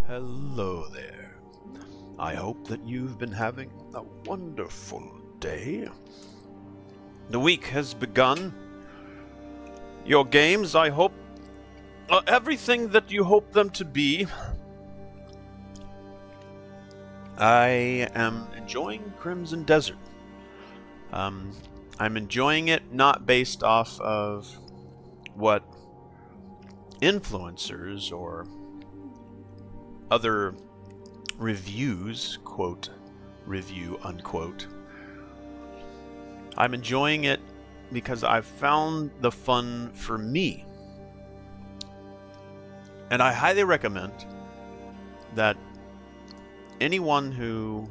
Hello there. I hope that you've been having a wonderful day. The week has begun. Your games, I hope, are everything that you hope them to be. I am enjoying Crimson Desert. I'm enjoying it not based off of what influencers or other reviews, quote, review, unquote. I'm enjoying it because I've found the fun for me. And I highly recommend that anyone who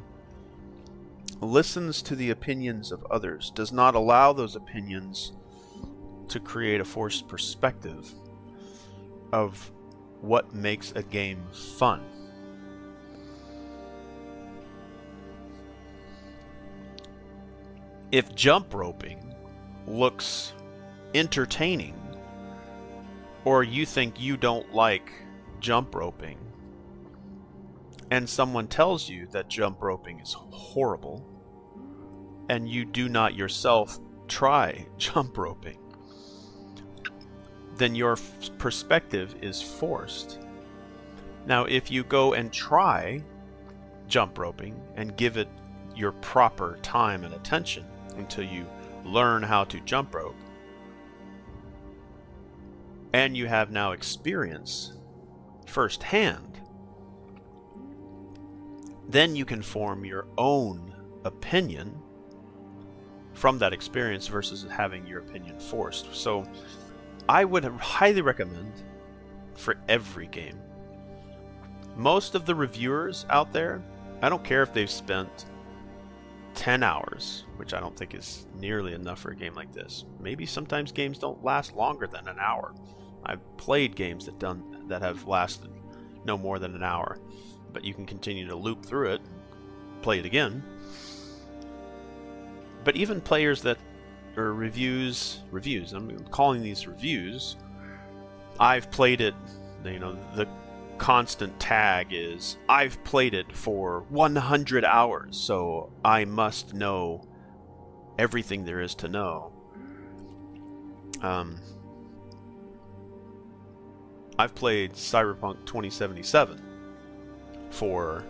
listens to the opinions of others does not allow those opinions to create a forced perspective of what makes a game fun. If jump roping looks entertaining, or you think you don't like jump roping, and someone tells you that jump roping is horrible, and you do not yourself try jump roping, then your perspective is forced. Now, if you go and try jump roping and give it your proper time and attention until you learn how to jump rope, and you have now experience firsthand, then you can form your own opinion from that experience versus having your opinion forced. So I would highly recommend for every game. Most of the reviewers out there, I don't care if they've spent 10 hours, which I don't think is nearly enough for a game like this. Maybe sometimes games don't last longer than an hour. I've played games that have lasted no more than an hour, but you can continue to loop through it, play it again. But even players that are reviews, I'm calling these reviews, I've played it, the constant tag is, I've played it for 100 hours, so I must know everything there is to know. I've played Cyberpunk 2077 for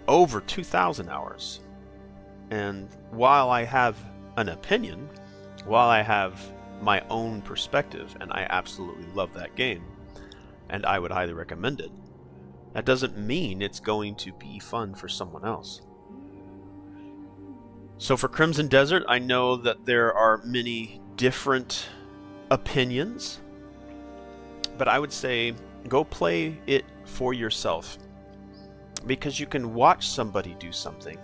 over 2,000 hours. And while I have an opinion, while I have my own perspective, and I absolutely love that game, and I would highly recommend it, that doesn't mean it's going to be fun for someone else. So for Crimson Desert, I know that there are many different opinions, but I would say go play it for yourself, because you can watch somebody do something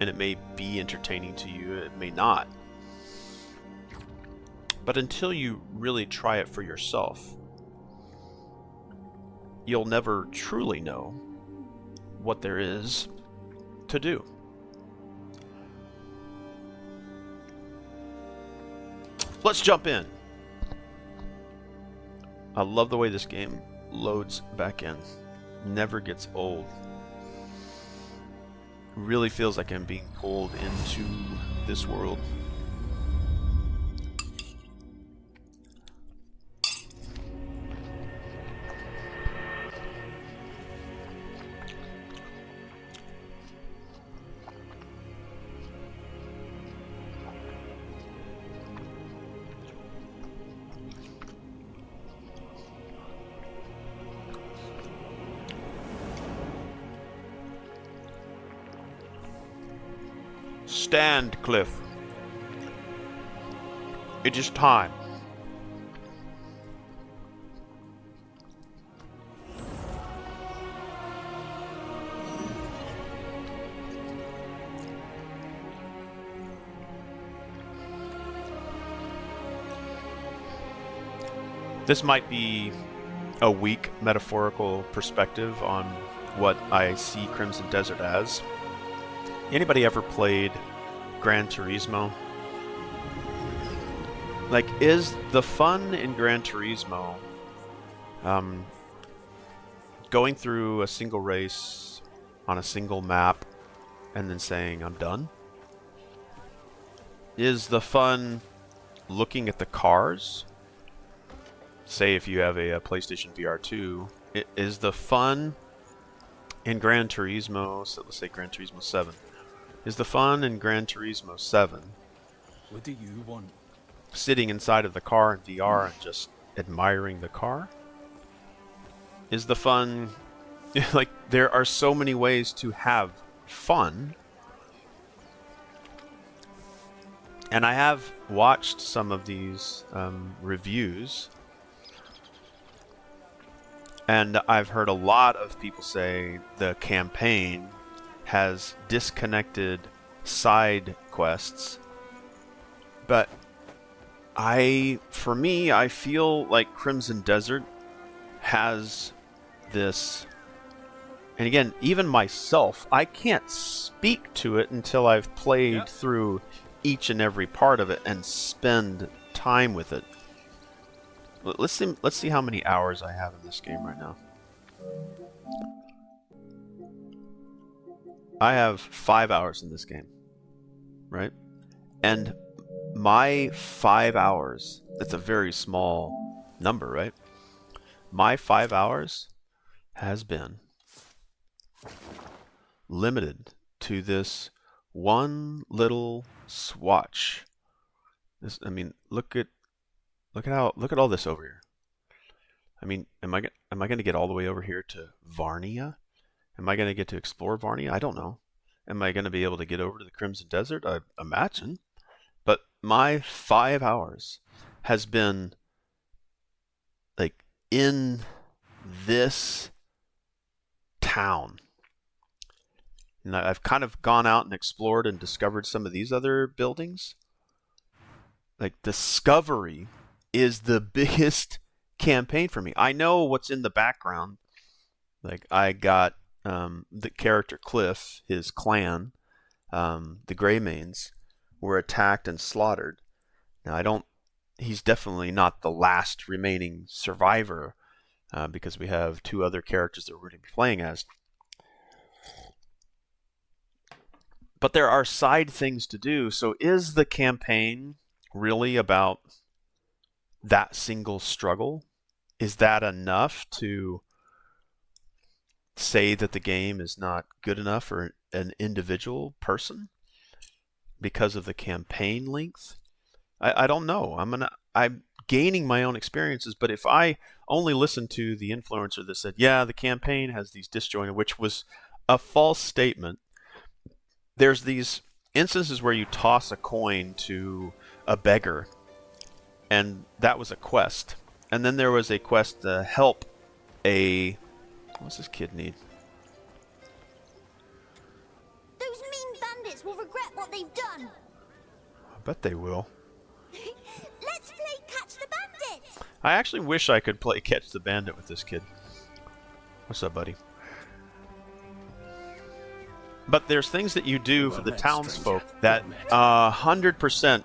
and it may be entertaining to you, it may not. But until you really try it for yourself, you'll never truly know what there is to do. Let's jump in. I love the way this game loads back in. Never gets old. Really feels like I'm being pulled into this world. Stand, Cliff. It is time. This might be a weak metaphorical perspective on what I see Crimson Desert as. Anybody ever played Gran Turismo? Like, is the fun in Gran Turismo going through a single race on a single map and then saying, I'm done? Is the fun looking at the cars? Say if you have a PlayStation VR 2, is the fun in Gran Turismo, so let's say Gran Turismo 7, is the fun in Gran Turismo 7 what do you want? Sitting inside of the car in VR and just admiring the car? Is the fun... like, there are so many ways to have fun. And I have watched some of these reviews, and I've heard a lot of people say the campaign has disconnected side quests. But for me, I feel like Crimson Desert has this, and again, even myself, I can't speak to it until I've played through each and every part of it and spend time with it. Let's see how many hours I have in this game right now. I have 5 hours in this game, right? And my 5 hours, that's a very small number, right? My 5 hours has been limited to this one little swatch. This, I mean, look at all this over here. I mean, am I going to get all the way over here to Varnia? Am I going to get to explore Varnia? I don't know. Am I going to be able to get over to the Crimson Desert? I imagine. But my 5 hours has been like in this town. And I've kind of gone out and explored and discovered some of these other buildings. Like, discovery is the biggest campaign for me. I know what's in the background. Like, I got the character Cliff, his clan, the Greymanes, were attacked and slaughtered. Now, he's definitely not the last remaining survivor. because we have 2 other characters that we're going to be playing as. But there are side things to do. So is the campaign really about that single struggle? Is that enough to say that the game is not good enough for an individual person because of the campaign length? I don't know. I'm gaining my own experiences, but if I only listened to the influencer that said, yeah, the campaign has these disjointed, which was a false statement. There's these instances where you toss a coin to a beggar, and that was a quest. And then there was a quest to help a... What's this kid need? Those mean bandits will regret what they've done. I bet they will. Let's play Catch the Bandit. I actually wish I could play Catch the Bandit with this kid. What's up, buddy? But there's things that you do for the townsfolk that 100%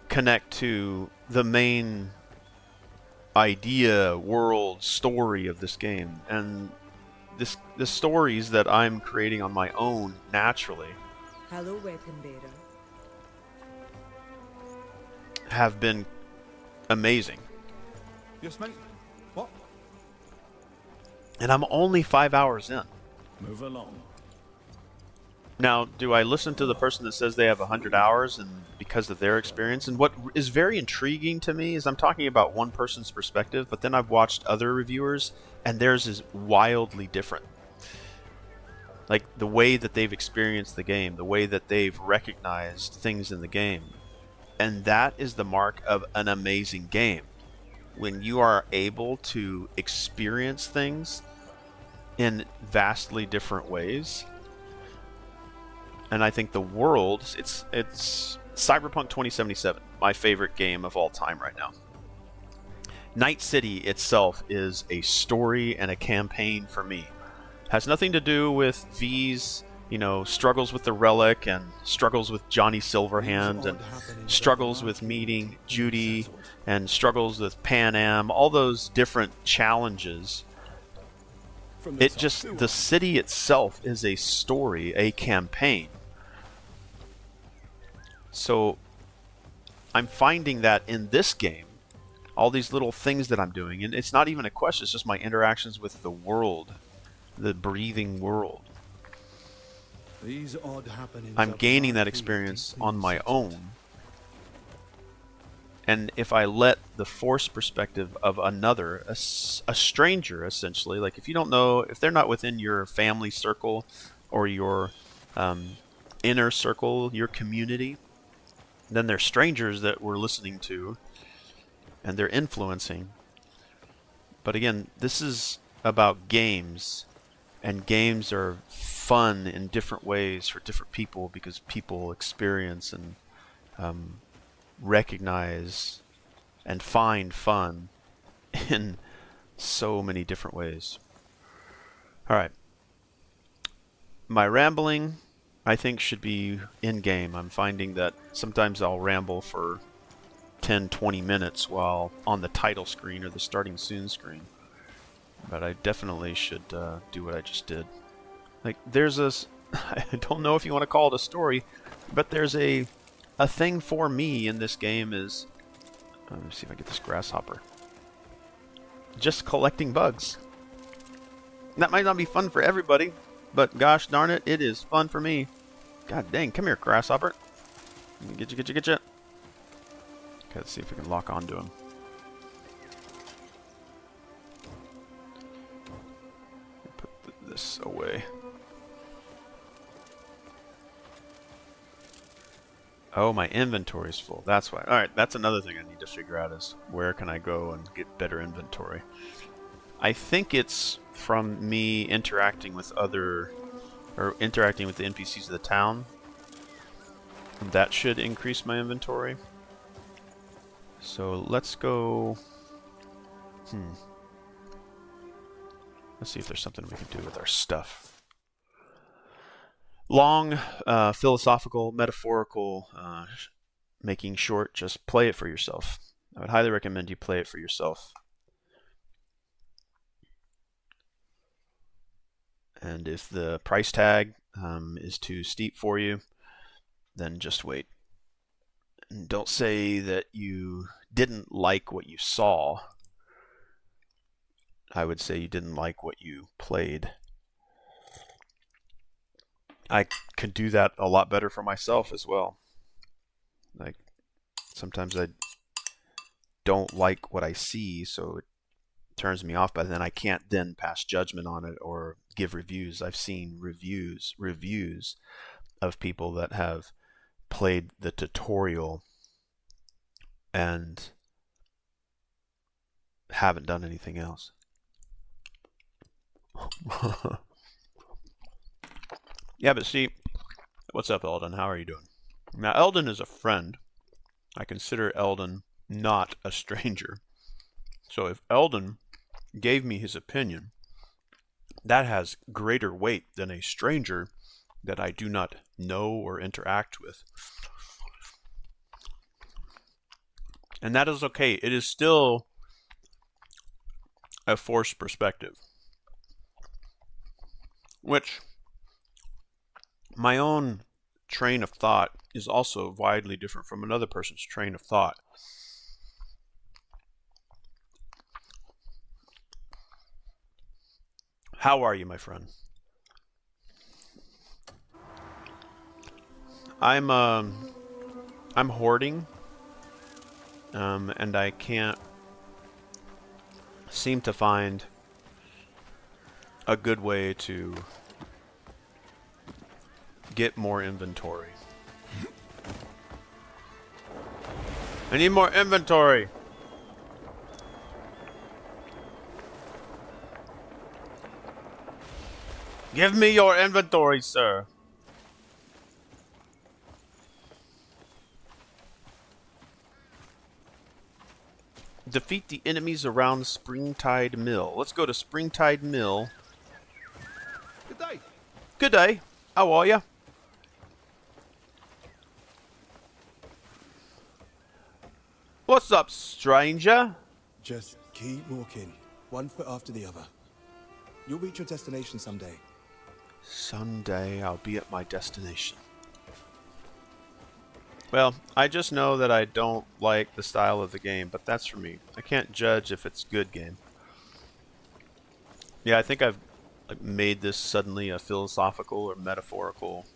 connect to the main idea, world, story of this game. And the stories that I'm creating on my own naturally Hello, weapon bearer. have been amazing. Yes, mate. What? And I'm only 5 hours in. Move along. Now, do I listen to the person that says they have 100 hours and because of their experience? And what is very intriguing to me is I'm talking about one person's perspective, but then I've watched other reviewers, and theirs is wildly different. Like the way that they've experienced the game, the way that they've recognized things in the game. And that is the mark of an amazing game. When you are able to experience things in vastly different ways. And I think the world, it's Cyberpunk 2077, my favorite game of all time right now. Night City itself is a story and a campaign for me. Has nothing to do with V's, struggles with the Relic and struggles with Johnny Silverhand and struggles with meeting Judy and struggles with Pan Am, all those different challenges. The city itself is a story, a campaign. So I'm finding that in this game, all these little things that I'm doing, and it's not even a question, it's just my interactions with the world, the breathing world. These odd happenings I'm gaining that experience on my own. And if I let the forced perspective of another, a stranger essentially, like if you don't know, if they're not within your family circle or your inner circle, your community, then they're strangers that we're listening to and they're influencing. But again, this is about games, and games are fun in different ways for different people because people experience and recognize and find fun in so many different ways. All right. My rambling, I think, should be in-game. I'm finding that sometimes I'll ramble for 10, 20 minutes while on the title screen or the starting soon screen. But I definitely should do what I just did. Like, there's this... I don't know if you want to call it a story, but there's a thing for me in this game is... Let me see if I get this grasshopper. Just collecting bugs. That might not be fun for everybody, but gosh darn it, it is fun for me. God dang, come here, grasshopper. Let me get you. Okay, let's see if we can lock onto him. Put this away. Oh, my inventory is full. That's why. Alright, that's another thing I need to figure out is where can I go and get better inventory. I think it's from me interacting with interacting with the NPCs of the town. That should increase my inventory. So let's go... Let's see if there's something we can do with our stuff. Long, philosophical, metaphorical, making short, just play it for yourself. I would highly recommend you play it for yourself. And if the price tag is too steep for you, then just wait. And don't say that you didn't like what you saw. I would say you didn't like what you played. I can do that a lot better for myself as well. Like, sometimes I don't like what I see, so it turns me off, but then I can't then pass judgment on it or give reviews. I've seen reviews of people that have played the tutorial and haven't done anything else. Yeah, but see, what's up, Eldon? How are you doing? Now, Eldon is a friend. I consider Eldon not a stranger. So if Eldon gave me his opinion, that has greater weight than a stranger that I do not know or interact with. And that is okay. It is still a forced perspective, which my own train of thought is also widely different from another person's train of thought. How are you, my friend? I'm hoarding, and I can't seem to find a good way to get more inventory. I need more inventory. Give me your inventory, sir. Defeat the enemies around Springtide Mill. Let's go to Springtide Mill. Good day. Good day. How are you? What's up, stranger? Just keep walking, one foot after the other. You'll reach your destination someday. Someday I'll be at my destination. Well, I just know that I don't like the style of the game, but that's for me. I can't judge if it's good game. Yeah, I think I've made this suddenly a philosophical or metaphorical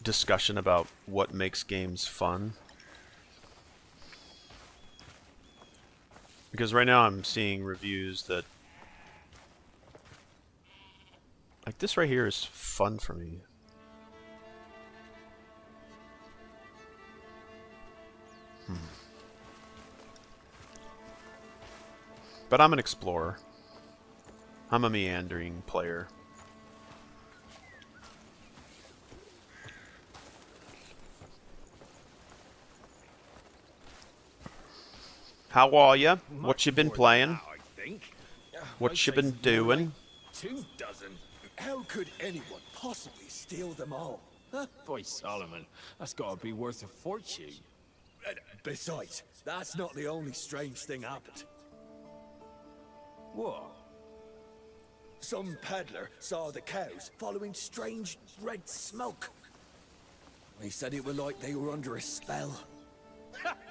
discussion about what makes games fun. Because right now I'm seeing reviews that, like, this right here is fun for me. But I'm an explorer. I'm a meandering player. How are you? What you been playing? What you been doing? 2 dozen. How could anyone possibly steal them all? Boy, Solomon, that's gotta be worth a fortune. Besides, that's not the only strange thing happened. What? Some peddler saw the cows following strange red smoke. He said it was like they were under a spell.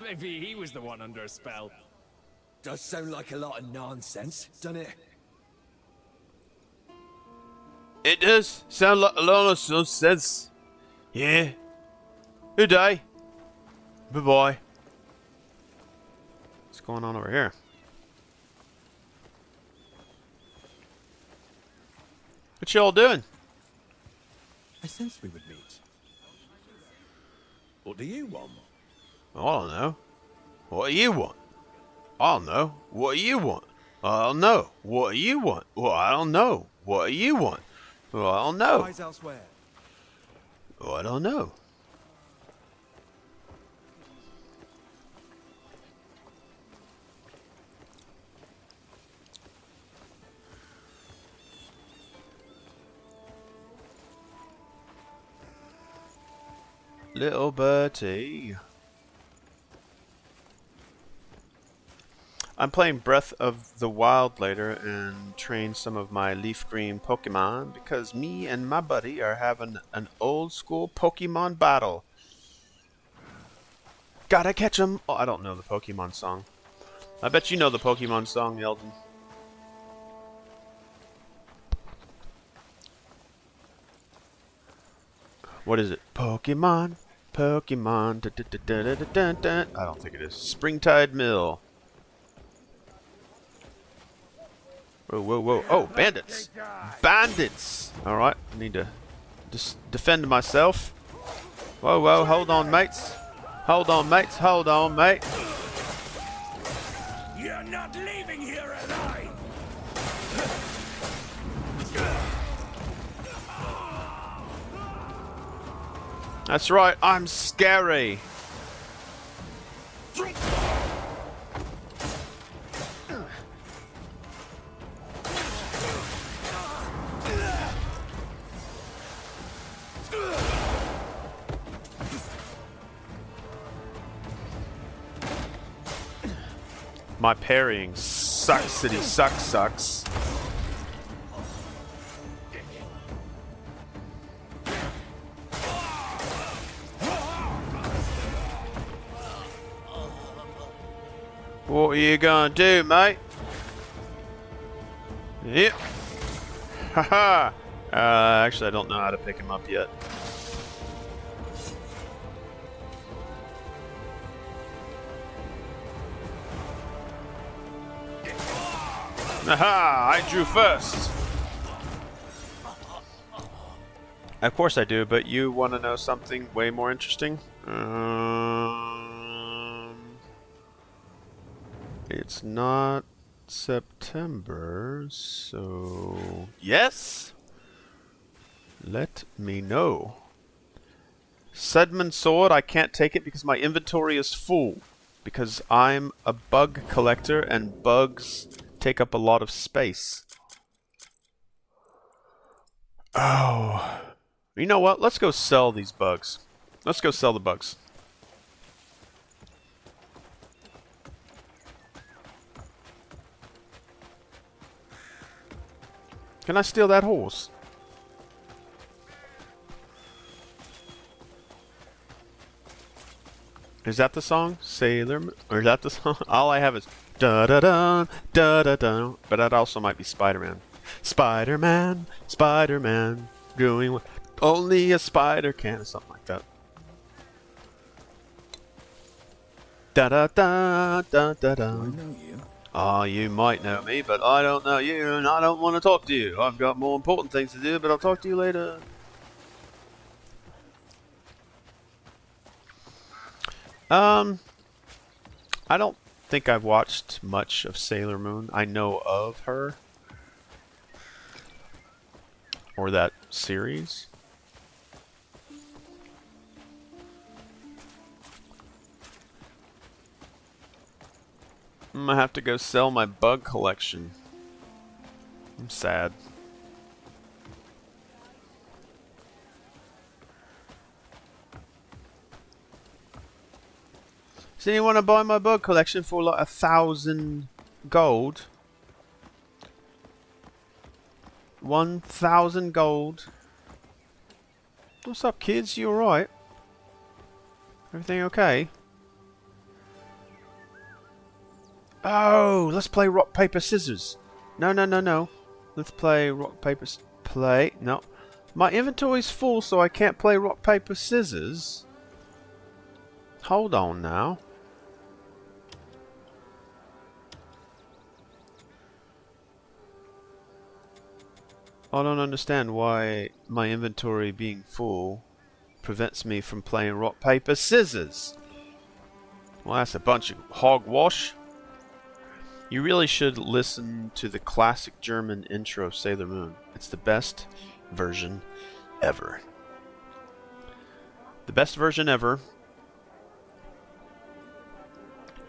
Maybe he was the one under a spell. Does sound like a lot of nonsense, doesn't it? It does sound like a lot of nonsense. Yeah. Good day. Bye-bye. What's going on over here? What y'all doing? I sensed we would meet. What do you want? I don't know. What do you want? I don't know. What do you want? I don't know. What do you want? Well, I don't know. What do you want? Well, I don't know. Eyes elsewhere. Well, I don't know. Little Bertie. I'm playing Breath of the Wild later and train some of my leaf green Pokemon because me and my buddy are having an old school Pokemon battle. Gotta catch 'em! Oh, I don't know the Pokemon song. I bet you know the Pokemon song, Eldon. What is it? Pokemon, Pokemon. Da, da, da, da, da, da, da. I don't think it is. Springtide Mill. Whoa, whoa, whoa. Oh, bandits! Bandits! Alright, I need to just defend myself. Whoa, whoa, hold on, mates. Hold on, mates. Hold on, mate. You're not leaving here alive! That's right, I'm scary. My parrying sucks, city sucks. What are you gonna do, mate? Yep. Haha. Actually, I don't know how to pick him up yet. Aha! I drew first. Of course I do, but you want to know something way more interesting? It's not September, so... Yes? Let me know. Sedman Sword, I can't take it because my inventory is full. Because I'm a bug collector and bugs take up a lot of space. Oh. You know what? Let's go sell these bugs. Let's go sell the bugs. Can I steal that horse? Is that the song? Sailor Moon? Or is that the song? All I have is da da da da da da. But that also might be Spider-Man. Spider-Man, Spider-Man, doing what only a spider can, or something like that. Da da da da da da. I know you. Ah, you might know me, but I don't know you, and I don't want to talk to you. I've got more important things to do, but I'll talk to you later. I don't think I've watched much of Sailor Moon. I know of her. Or that series. I'm gonna have to go sell my bug collection. I'm sad. Does anyone want to buy my bug collection for like 1,000 gold? 1,000 gold. What's up, kids? You alright? Everything okay? Oh, let's play rock, paper, scissors. No, no, no, no. Let's play rock, paper, play. No. My inventory's full, so I can't play rock, paper, scissors. Hold on now. I don't understand why my inventory being full prevents me from playing rock, paper, scissors. Well, that's a bunch of hogwash. You really should listen to the classic German intro of Sailor Moon. It's the best version ever. The best version ever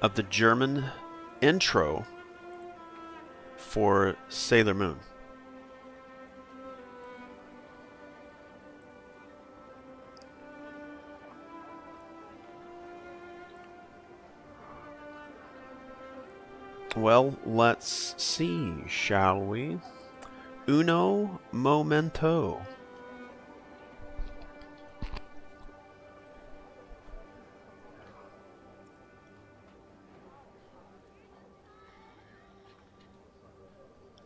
of the German intro for Sailor Moon. Well, let's see, shall we? Uno momento.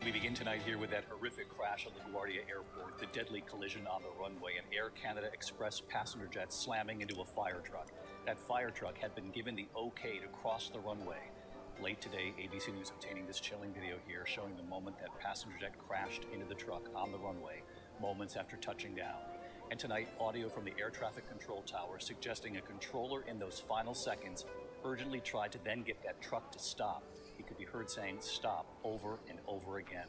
We begin tonight here with that horrific crash at LaGuardia Airport, the deadly collision on the runway, an Air Canada Express passenger jet slamming into a fire truck. That fire truck had been given the okay to cross the runway. Late today, ABC News obtaining this chilling video here showing the moment that passenger jet crashed into the truck on the runway, moments after touching down. And tonight, audio from the air traffic control tower suggesting a controller in those final seconds urgently tried to then get that truck to stop. He could be heard saying stop over and over again.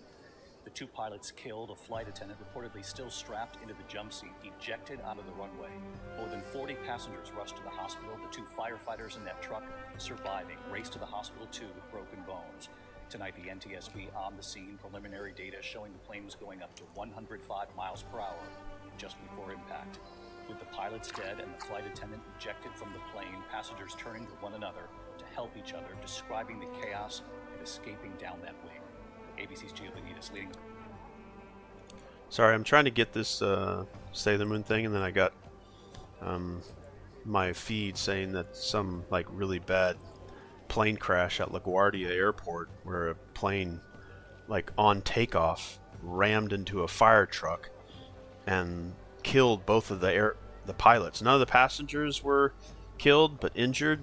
The two pilots killed, a flight attendant reportedly still strapped into the jump seat, ejected onto the runway. More than 40 passengers rushed to the hospital. The two firefighters in that truck surviving, raced to the hospital too with broken bones. Tonight, the NTSB on the scene, preliminary data showing the plane was going up to 105 miles per hour just before impact. With the pilots dead and the flight attendant ejected from the plane, passengers turning to one another to help each other, describing the chaos and escaping down that wing. ABC's Gio Benitez leading. Sorry, I'm trying to get this Sailor Moon thing, and then I got my feed saying that some like really bad plane crash at LaGuardia Airport, where a plane like on takeoff rammed into a fire truck and killed both of the pilots. None of the passengers were killed, but injured.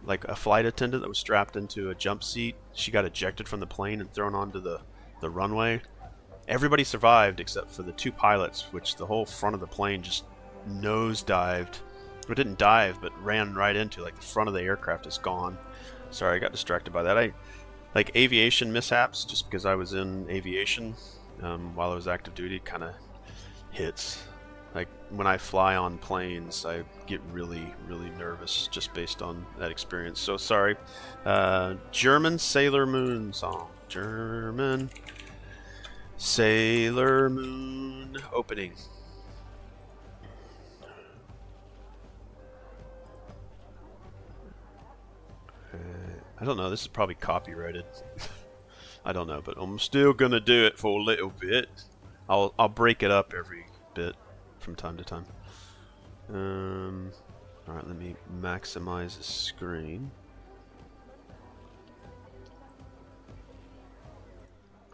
Like a flight attendant that was strapped into a jump seat, she got ejected from the plane and thrown onto the runway. Everybody survived except for the two pilots, which the whole front of the plane just nosedived. Or didn't dive, but ran right into, like the front of the aircraft is gone. Sorry, I got distracted by that. I like aviation mishaps just because I was in aviation while I was active duty kind of hits. Like when I fly on planes, I get really, really nervous just based on that experience. So sorry. German Sailor Moon song. German Sailor Moon opening. I don't know. This is probably copyrighted. I don't know, but I'm still gonna do it for a little bit. I'll break it up every bit from time to time. Alright, let me maximize the screen.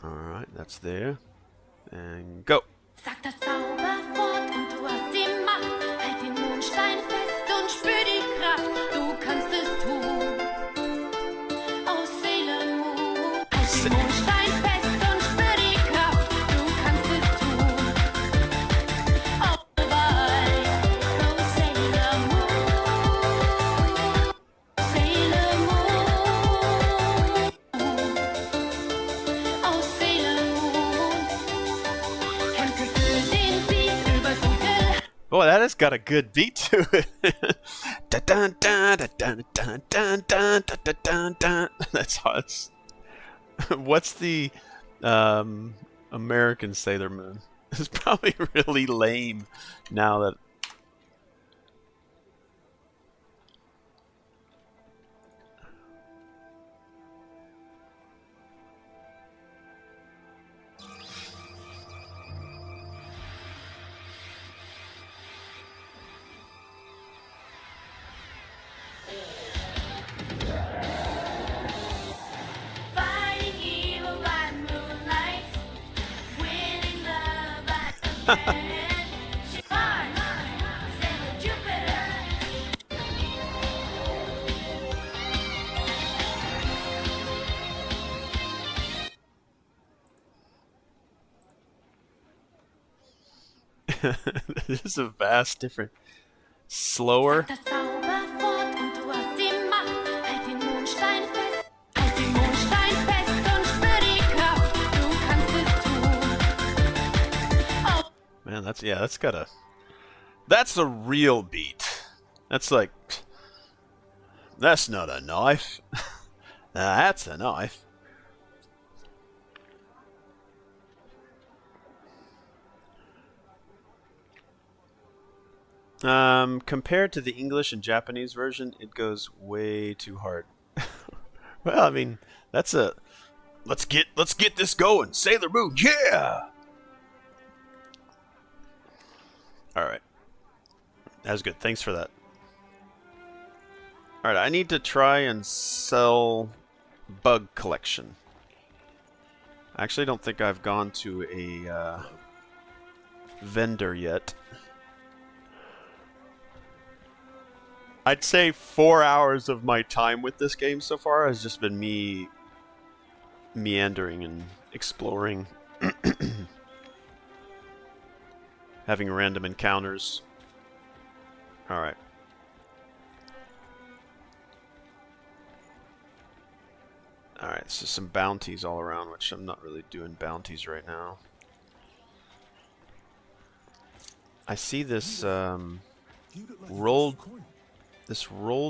Alright, that's there. And go! Sag das Zauberwort und du hast die Macht. Halt den Mondstein fest und spür die Kraft. Du kannst es tun. Oh Sailor Moon. Halt den Mondstein fest und spür die Kraft. Du kannst es tun. Oh bye. Oh Sailor Moon. Sailor Moon. Oh Sailor Moon. Kämpfe für den Sieg über Dunkel. Boy, that has got a good beat to it. Da dun dun da dun dun dun dun da da dun dun. That's how it's. What's the American Sailor Moon? It's probably really lame now that. Fighting evil by moonlight, winning love by sunset. She flies, Sailor Jupiter. This is a vast different. Slower. Das Zauberwort und du hast die Macht. Halt den Mondstein fest. Halt den Mondstein fest und spür die Kraft. Du kannst es tun. Oh. Man, that's a real beat. That's like, that's not a knife. That's a knife. Compared to the English and Japanese version, it goes way too hard. Well, I mean, that's a let's get this going. Sailor Moon, yeah. All right, that was good. Thanks for that. All right, I need to try and sell bug collection. I actually don't think I've gone to a vendor yet. I'd say 4 hours of my time with this game so far has just been me meandering and exploring, having random encounters. All right. Alright, so some bounties all around, which I'm not really doing bounties right now. I see this rolled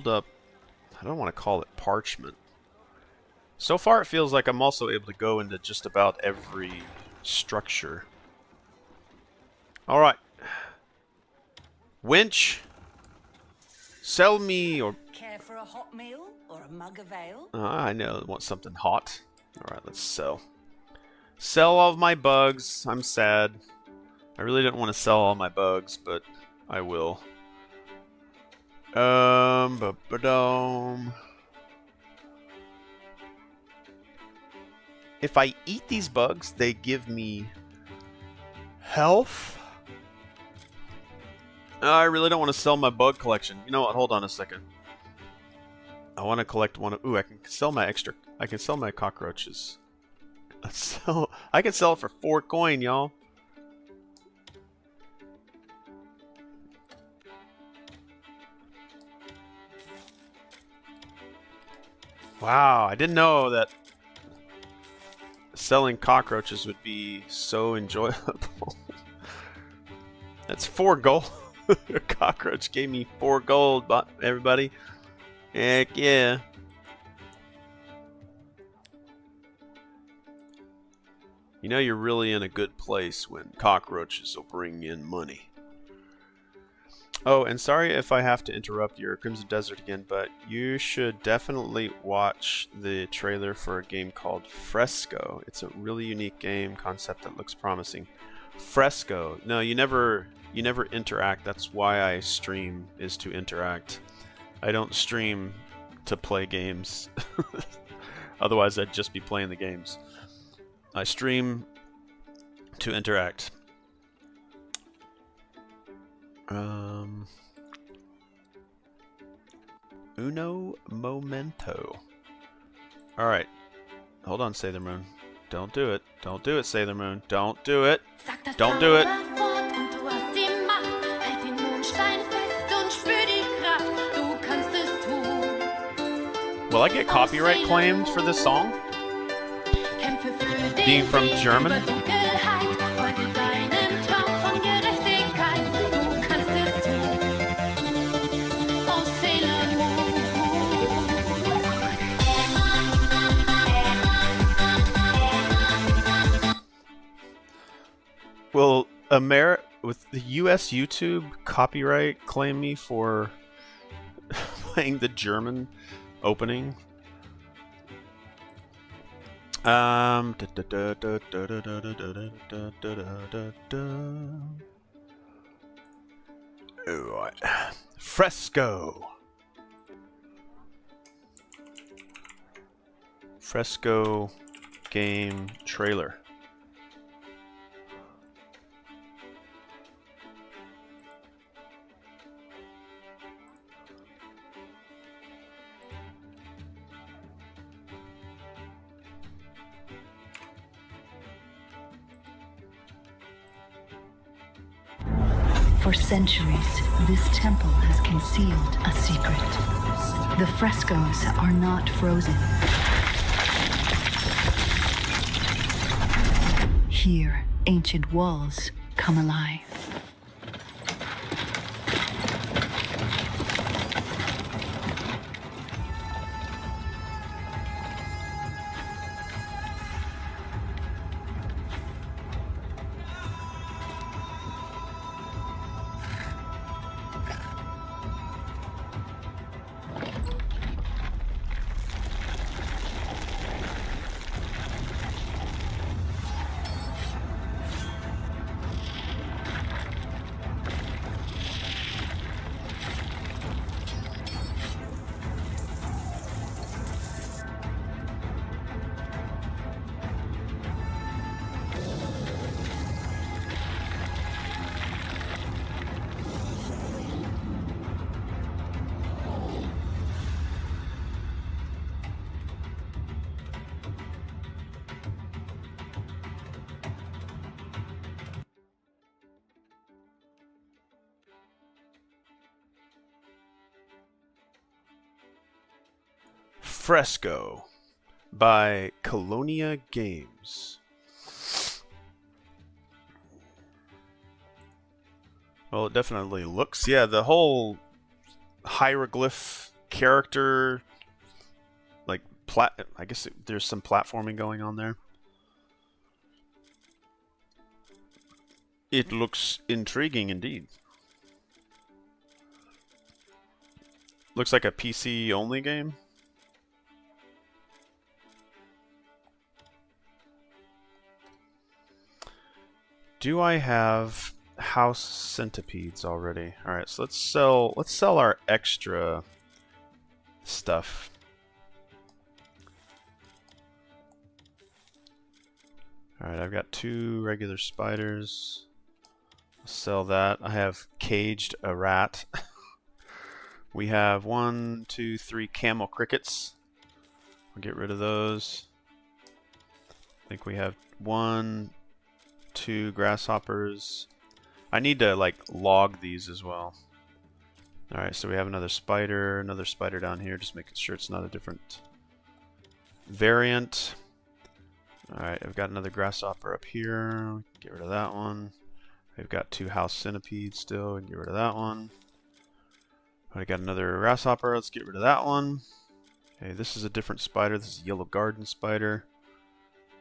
up, I don't want to call it parchment. So far it feels like I'm also able to go into just about every structure. Alright. Winch, sell me or... Care for a hot meal or a mug of ale? I know, I want something hot. Alright, let's sell. Sell all of my bugs. I'm sad. I really didn't want to sell all my bugs, but I will. If I eat these bugs, they give me health. I really don't want to sell my bug collection. You know what? Hold on a second. I want to collect one of... Ooh, I can sell my extra... I can sell my cockroaches. I can sell it for 4 coin, y'all. Wow, I didn't know that selling cockroaches would be so enjoyable. That's 4 gold. A cockroach gave me 4 gold, everybody. Heck yeah. You know you're really in a good place when cockroaches will bring in money. Oh, and sorry if I have to interrupt your Crimson Desert again, but you should definitely watch the trailer for a game called Fresco. It's a really unique game concept that looks promising. Fresco. No, you never interact. That's why I stream, is to interact. I don't stream to play games. Otherwise, I'd just be playing the games. I stream to interact. Uno momento. Alright. Hold on, Sailor Moon. Don't do it. Don't do it, Sailor Moon. Don't do it. Don't do it. Will I get copyright claimed for this song? Being from German? Will with the US YouTube copyright claim me for playing the German opening? Alright. Fresco. Fresco game trailer. For centuries, this temple has concealed a secret. The frescoes are not frozen. Here, ancient walls come alive. Fresco by Colonia Games. Well, it definitely looks, yeah, the whole hieroglyph character, like, I guess there's some platforming going on there. It looks intriguing indeed. Looks like a PC only game. Do I have house centipedes already? All right, so let's sell our extra stuff. All right, I've got 2 regular spiders. I'll sell that. I have caged a rat. We have 1, 2, 3 camel crickets. I'll get rid of those. I think we have 1, 2 grasshoppers. I need to like log these as well. Alright, so we have another spider down here, just making sure it's not a different variant. Alright, I've got another grasshopper up here. Get rid of that one. I've got 2 house centipedes still. Get rid of that one. I got another grasshopper. Let's get rid of that one. Okay, this is a different spider. This is a yellow garden spider.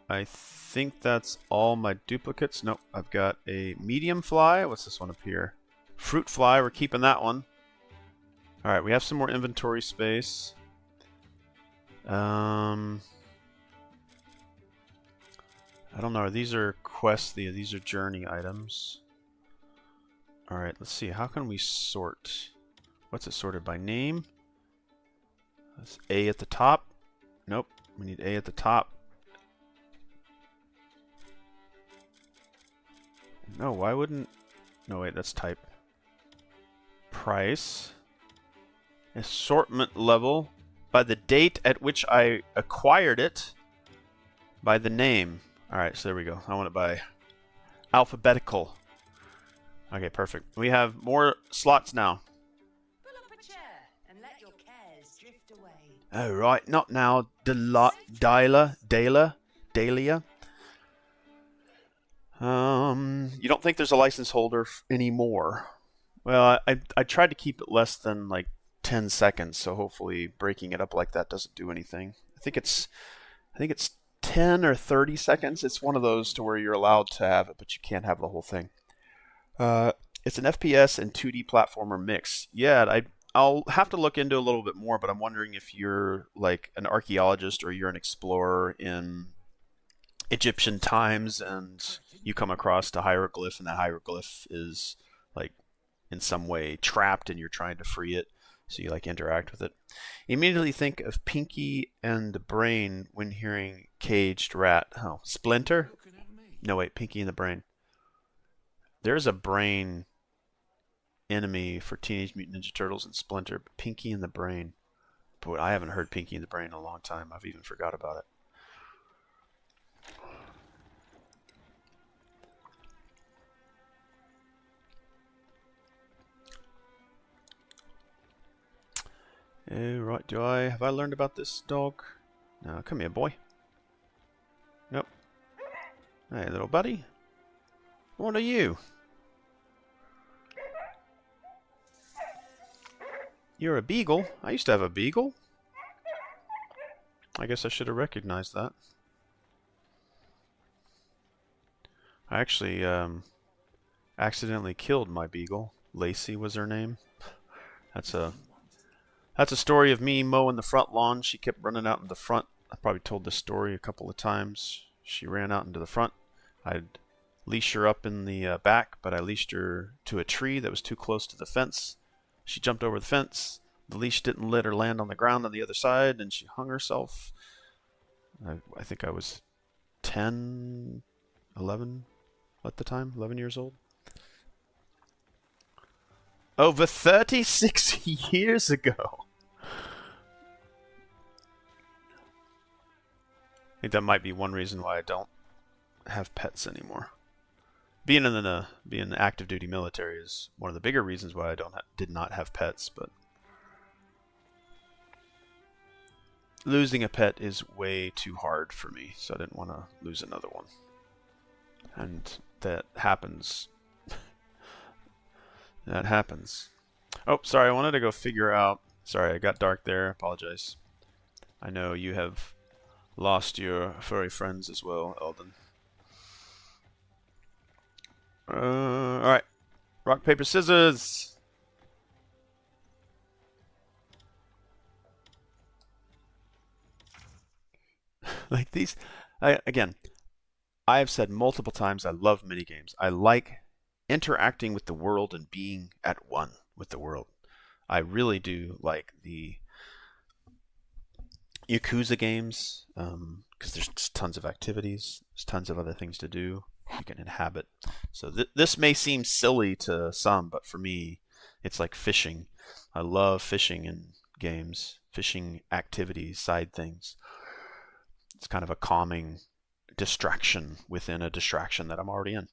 I think that's all my duplicates. Nope, I've got a medium fly. What's this one up here? Fruit fly. We're keeping that one. Alright, we have some more inventory space. I don't know. These are quests. These are journey items. Alright, let's see. How can we sort? What's it sorted by name? That's A at the top. Nope, we need A at the top. No, why wouldn't... No, wait, that's type. Price. Assortment level. By the date at which I acquired it. By the name. Alright, so there we go. I want it by alphabetical. Okay, perfect. We have more slots now. Pull up a chair and let your cares drift away. Oh, right. Not now. Dahlia. You don't think there's a license holder anymore? Well, I tried to keep it less than like 10 seconds, so hopefully breaking it up like that doesn't do anything. I think it's 10 or 30 seconds. It's one of those to where you're allowed to have it, but you can't have the whole thing. It's an FPS and 2D platformer mix. Yeah, I'll have to look into a little bit more, but I'm wondering if you're like an archaeologist or you're an explorer in Egyptian times and you come across a hieroglyph and that hieroglyph is like in some way trapped and you're trying to free it, so you like interact with it. Immediately think of Pinky and the Brain when hearing caged rat. Oh, Splinter? No, wait, Pinky and the Brain. There's a brain enemy for Teenage Mutant Ninja Turtles and Splinter, but Pinky and the Brain. Boy, I haven't heard Pinky and the Brain in a long time. I've even forgot about it. Right, have I learned about this dog? No, come here, boy. Nope. Hey, little buddy. What are you? You're a beagle? I used to have a beagle. I guess I should have recognized that. I actually accidentally killed my beagle. Lacey was her name. That's a story of me mowing the front lawn. She kept running out in the front. I probably told this story a couple of times. She ran out into the front. I'd leash her up in the back, but I leashed her to a tree that was too close to the fence. She jumped over the fence. The leash didn't let her land on the ground on the other side, and she hung herself. I think I was 10, 11 at the time, 11 years old. Over 36 years ago. I think that might be one reason why I don't have pets anymore. Being in the active duty military is one of the bigger reasons why I did not have pets, but losing a pet is way too hard for me, so I didn't want to lose another one. And that happens. That happens. Oh, sorry, I wanted to go figure out... Sorry, I got dark there. Apologize. I know you have lost your furry friends as well, Eldon. Alright. Rock, paper, scissors! Like these... Again, I have said multiple times I love minigames. I like interacting with the world and being at one with the world. I really do like the Yakuza games because there's just tons of activities. There's tons of other things to do. You can inhabit. So this may seem silly to some, but for me, it's like fishing. I love fishing in games, fishing activities, side things. It's kind of a calming distraction within a distraction that I'm already in.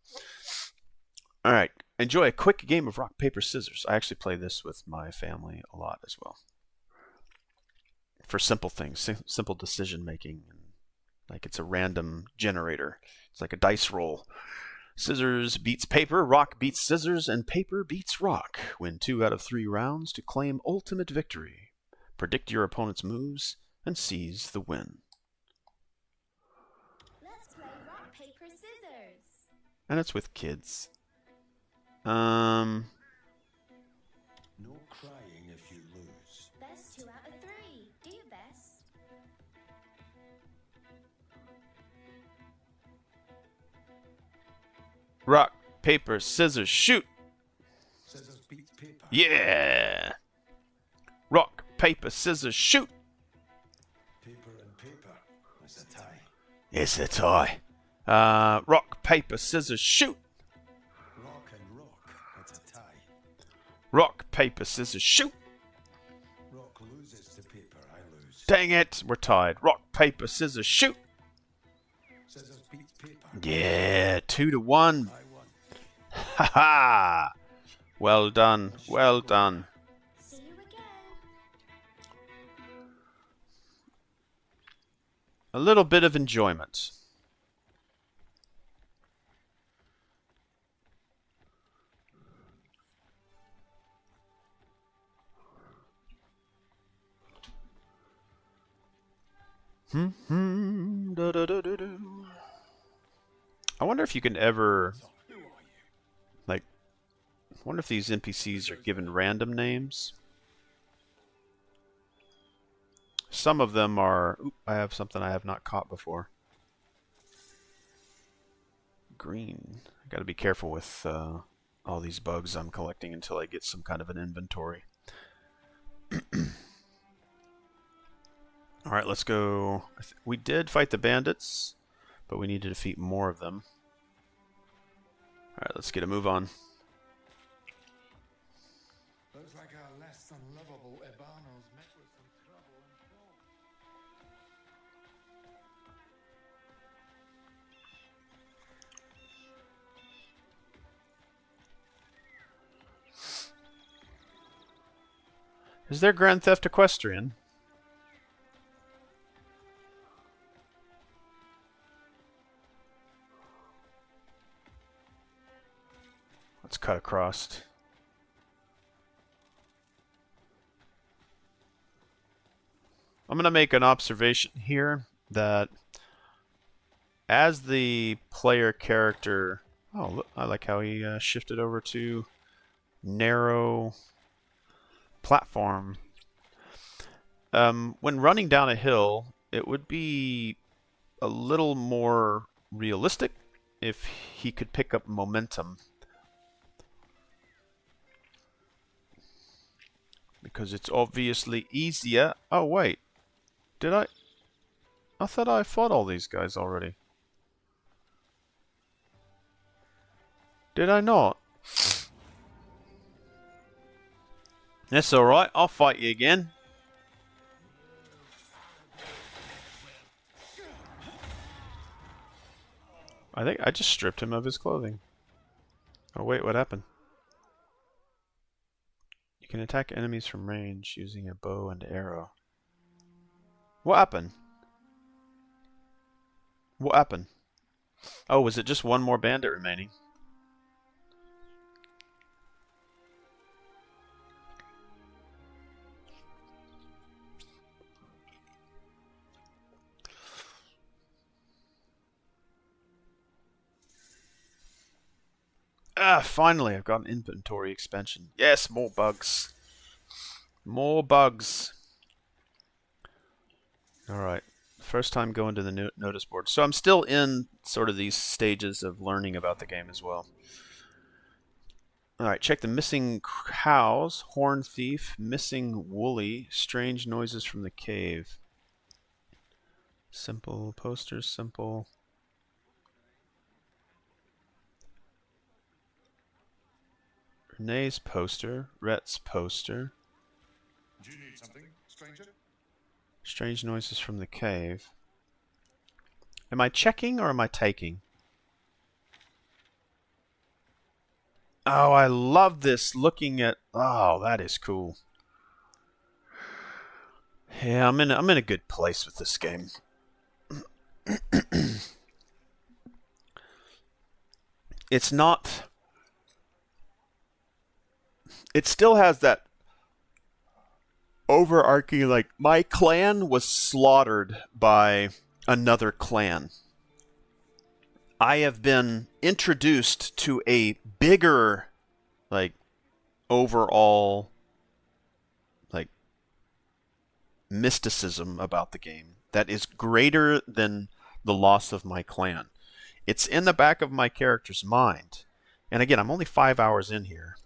All right, enjoy a quick game of rock, paper, scissors. I actually play this with my family a lot as well. For simple things, simple decision making. Like it's a random generator. It's like a dice roll. Scissors beats paper, rock beats scissors, and paper beats rock. Win 2 out of 3 rounds to claim ultimate victory. Predict your opponent's moves and seize the win. Let's play rock, paper, scissors. And it's with kids. No crying if you lose. Best 2 out of 3. Do your best. Rock, paper, scissors, shoot! Scissors beats paper. Yeah! Rock, paper, scissors, shoot! Paper and paper. It's a tie. It's a tie. Rock, paper, scissors, shoot! Rock and rock. It's a tie. Rock, paper, scissors, shoot! Rock loses to paper. I lose. Dang it, we're tied. Rock, paper, scissors, shoot! Scissors beats paper. Yeah, 2 to 1. I won. Ha ha! Well done, well done. See you again. A little bit of enjoyment. I wonder if you can ever, like, I wonder if these NPCs are given random names. Some of them are, oop, I have something I have not caught before. Green. I gotta be careful with all these bugs I'm collecting until I get some kind of an inventory. Alright, let's go. We did fight the bandits, but we need to defeat more of them. Alright, let's get a move on. Looks like our less than lovable Ibano's met with some trouble and trouble. Is there Grand Theft Equestrian? Let's cut across. I'm going to make an observation here that as the player character... Oh, look, I like how he shifted over to narrow platform. When running down a hill, it would be a little more realistic if he could pick up momentum. Because it's obviously easier. Oh, wait. Did I? I thought I fought all these guys already. Did I not? That's alright. I'll fight you again. I think I just stripped him of his clothing. Oh, wait. What happened? You can attack enemies from range using a bow and arrow. What happened? What happened? Oh, was it just one more bandit remaining? Ah, finally, I've got an inventory expansion. Yes, more bugs. More bugs. Alright. First time going to the notice board. So I'm still in sort of these stages of learning about the game as well. Alright, check the missing cows, horn thief, missing woolly, strange noises from the cave. Simple posters, simple. Renee's poster, Rhett's poster. Do you need something, stranger? Strange noises from the cave. Am I checking or am I taking? Oh, I love this looking at... Oh, that is cool. Yeah, I'm in a good place with this game. It's not... It still has that overarching, like, my clan was slaughtered by another clan. I have been introduced to a bigger, like, overall, like, mysticism about the game that is greater than the loss of my clan. It's in the back of my character's mind. And again, I'm only 5 hours in here.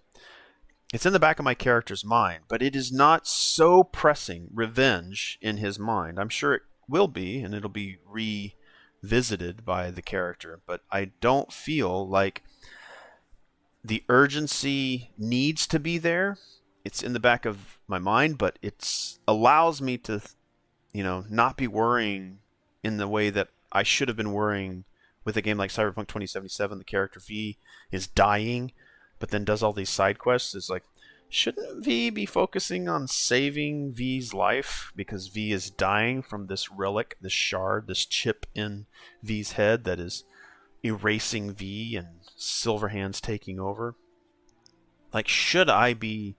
It's in the back of my character's mind, but it is not so pressing revenge in his mind. I'm sure it will be, and it'll be revisited by the character, but I don't feel like the urgency needs to be there. It's in the back of my mind, but it allows me to, not be worrying in the way that I should have been worrying with a game like Cyberpunk 2077. The character V is dying, but then does all these side quests. It's like, shouldn't V be focusing on saving V's life because V is dying from this relic, this shard, this chip in V's head that is erasing V and Silverhand's taking over? Like, should I be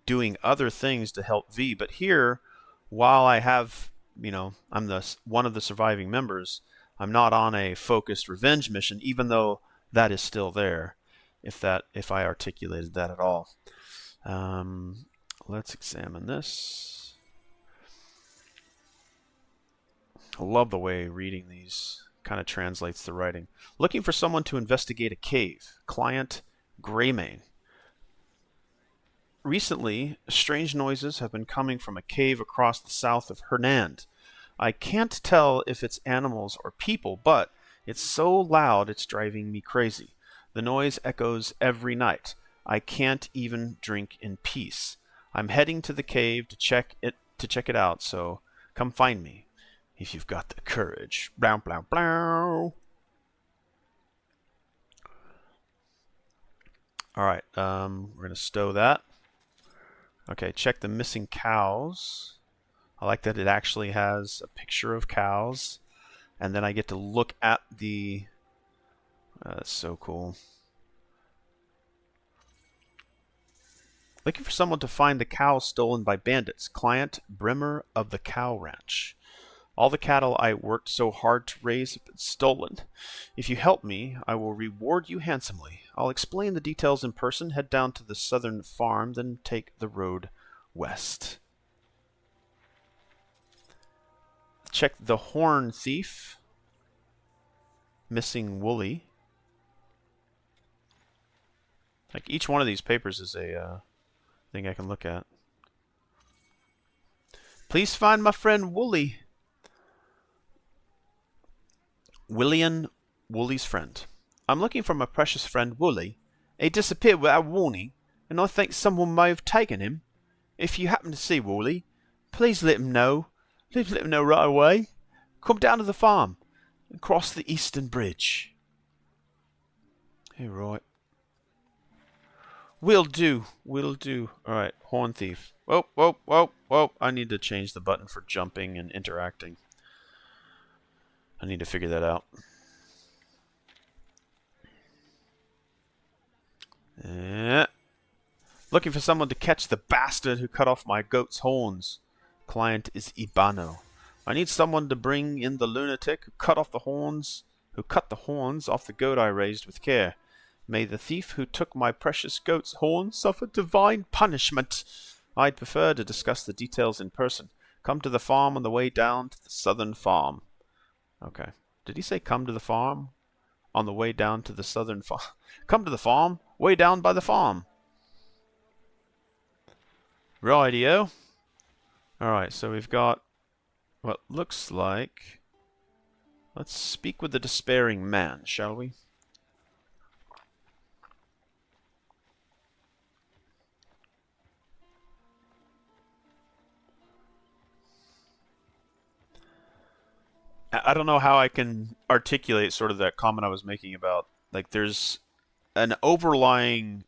doing other things to help V? But here, while I have, I'm one of the surviving members, I'm not on a focused revenge mission, even though that is still there. If I articulated that at all. Let's examine this. I love the way reading these kind of translates the writing. Looking for someone to investigate a cave. Client Greymane. Recently, strange noises have been coming from a cave across the south of Hernand. I can't tell if it's animals or people, but it's so loud it's driving me crazy. The noise echoes every night. I can't even drink in peace. I'm heading to the cave to check it out, so come find me if you've got the courage. Blow, blow, blow. Alright, we're going to stow that. Okay, check the missing cows. I like that it actually has a picture of cows. And then I get to look at the... that's so cool. Looking for someone to find the cows stolen by bandits. Client Brimmer of the Cow Ranch. All the cattle I worked so hard to raise have been stolen. If you help me, I will reward you handsomely. I'll explain the details in person, head down to the southern farm, then take the road west. Check the horn thief. Missing woolly. Like, each one of these papers is a thing I can look at. Please find my friend Wooly. William Wooly's friend. I'm looking for my precious friend Wooly. He disappeared without warning, and I think someone may have taken him. If you happen to see Wooly, please let him know. Please let him know right away. Come down to the farm and cross the Eastern Bridge. Hey, right. Will do. Will do. Alright, Horn Thief. Whoa, whoa, whoa, whoa. I need to change the button for jumping and interacting. I need to figure that out. Looking for someone to catch the bastard who cut off my goat's horns. Client is Ibano. I need someone to bring in the lunatic who cut the horns off the goat I raised with care. May the thief who took my precious goat's horns suffer divine punishment. I'd prefer to discuss the details in person. Come to the farm on the way down to the southern farm. Okay. Did he say come to the farm? On the way down to the southern farm. Come to the farm, way down by the farm. Rightio. Alright, so we've got what looks like... Let's speak with the despairing man, shall we? I don't know how I can articulate sort of that comment I was making about, like, there's an overlying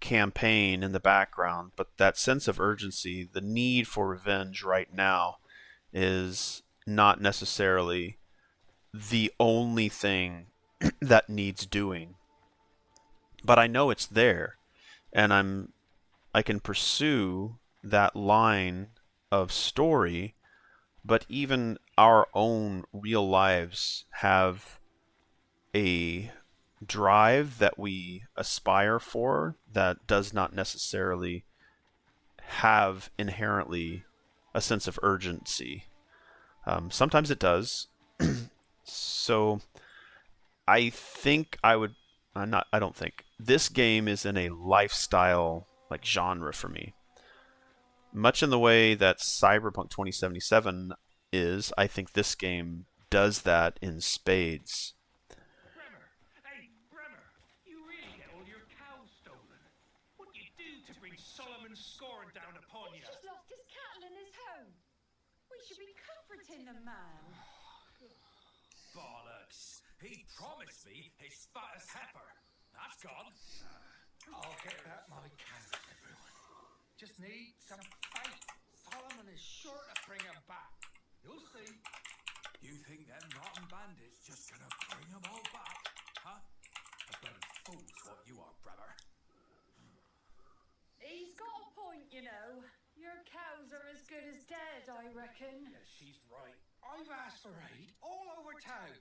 campaign in the background, but that sense of urgency, the need for revenge right now, is not necessarily the only thing that needs doing. But I know it's there, and I can pursue that line of story. But even our own real lives have a drive that we aspire for that does not necessarily have inherently a sense of urgency. Sometimes it does. So I think I don't think. This game is in a lifestyle like genre for me. Much in the way that Cyberpunk 2077 is, I think this game does that in spades. Bremer! Hey, Bremer! You really get all your cows stolen. What do you do to bring Solomon's scorn down upon you? He's lost his cattle and his home. We should be comforting the man. Bollocks! He promised me his fattest heifer. That's gone. I'll get back my cows, everyone. Just need some faith. Solomon is sure to bring him back. You'll see. You think them rotten bandits just gonna bring them all back? Huh? A bloody fool's what you are, Bremer. He's got a point, you know. Your cows are as good as dead, I reckon. Yeah, she's right. I've asked for aid all over town.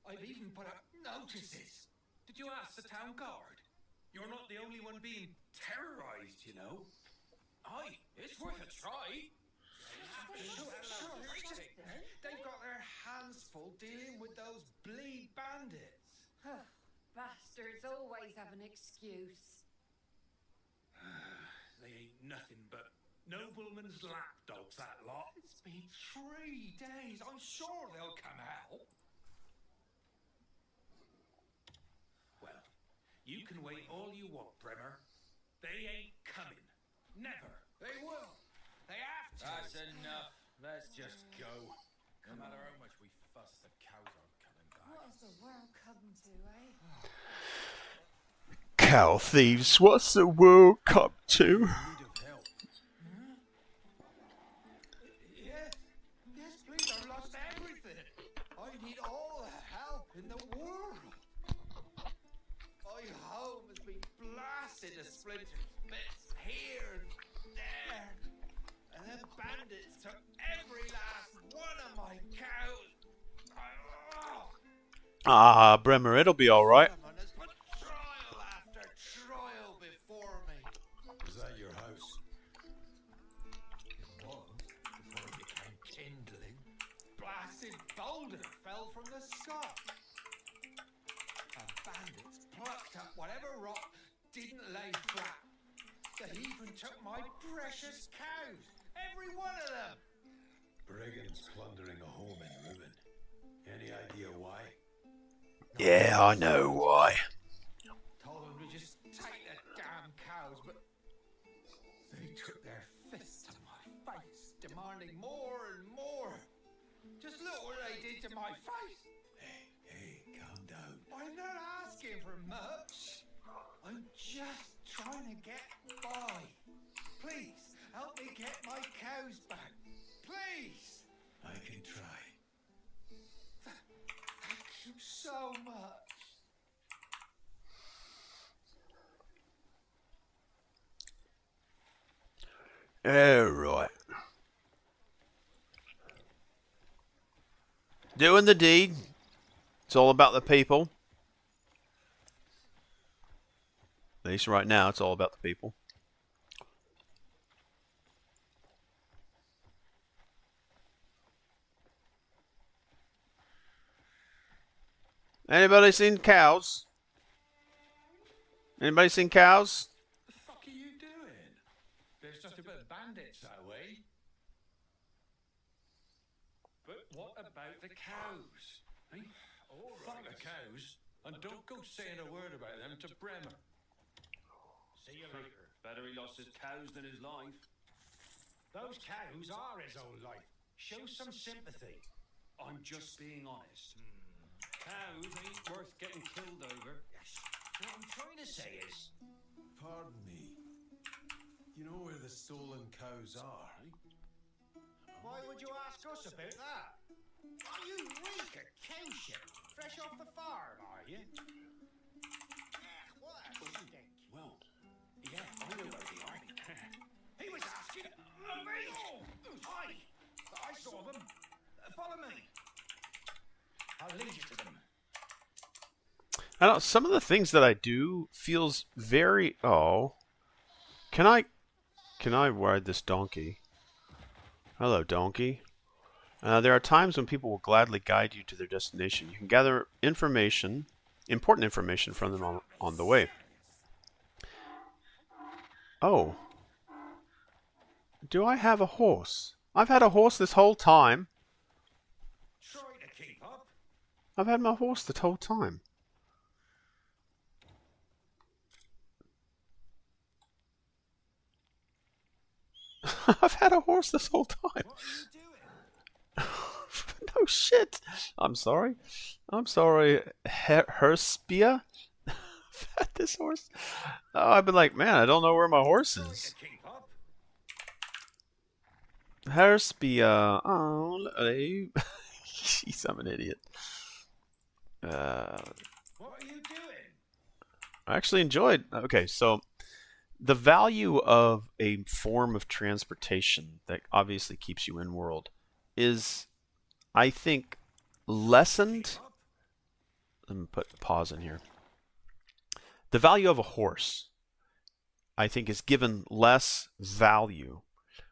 I've even put up notices. Did you ask the town guard? You're not the only one being terrorized, you know. Aye, it's worth a try. Sure, it's just they've got their hands full dealing with those bleed bandits. Bastards always have an excuse. They ain't nothing but noblemen's lapdogs, that lot. It's been 3 days. I'm sure they'll come out. Well, you can wait all you want, Bremer. They ain't coming. Never. They will. They have to. That's enough. Let's just go. No matter how much we fuss, the cows aren't coming back. What has the world come to, eh? Cow thieves, what's the world come to? Need of help. Yes, please. I've lost everything. I need all the help in the world. My home has been blasted to splinters, bits here and there, and the bandits took every last one of my cows. Ah, Bremer, it'll be alright. Someone has put trial after trial before me. Is that your house? It was before it became kindling. Blasted boulder fell from the sky. And bandits plucked up whatever rock didn't lay flat. They even took my precious cows. Every one of them. Brigands plundering a home in ruin. Any idea why? Yeah, I know why. Told them to just take the damn cows, but they took their fists to my face, demanding more and more. Just look what they did to my face. Hey, calm down. I'm not asking for much. I'm just trying to get by. Please, help me get my cows back. Please. I can try. Thank you so much. Alright. Doing the deed. It's all about the people. At least right now, it's all about the people. Anybody seen cows? Anybody seen cows? The fuck are you doing? There's nothing but bandits that way. But what about the cows? Eh? All right, fuck the cows, and don't go saying a word about them to Bremer. See you later. Better he lost his cows than his life. Those cows are his whole life. Show some sympathy. I'm just being honest. Cows ain't worth getting killed over. Yes. What I'm trying to say is... Pardon me. You know where the stolen cows are? Why would you ask us about that? Are you weak at cow shit? Fresh off the farm, are you? What a stink. Well, yeah, I know where they are. He was asking me. Hi. I saw them. Follow me. I'll lead you to them. I don't. Some of the things that I do feels very. Oh, can I ride this donkey? Hello, donkey. There are times when people will gladly guide you to their destination. You can gather information, important information from them on the way. Oh. Do I have a horse? I've had a horse this whole time. Try to keep up. I've had my horse this whole time. I've had a horse this whole time. What are you doing? No shit. I'm sorry. I'm sorry. Herspia? I've had this horse. Oh, I've been like, man, I don't know where my horse Try is. to keep up. Herspia. Oh, jeez, I'm an idiot. What are you doing? I actually enjoyed. Okay, so the value of a form of transportation that obviously keeps you in world is, I think, lessened. Let me put a pause in here. The value of a horse, I think, is given less value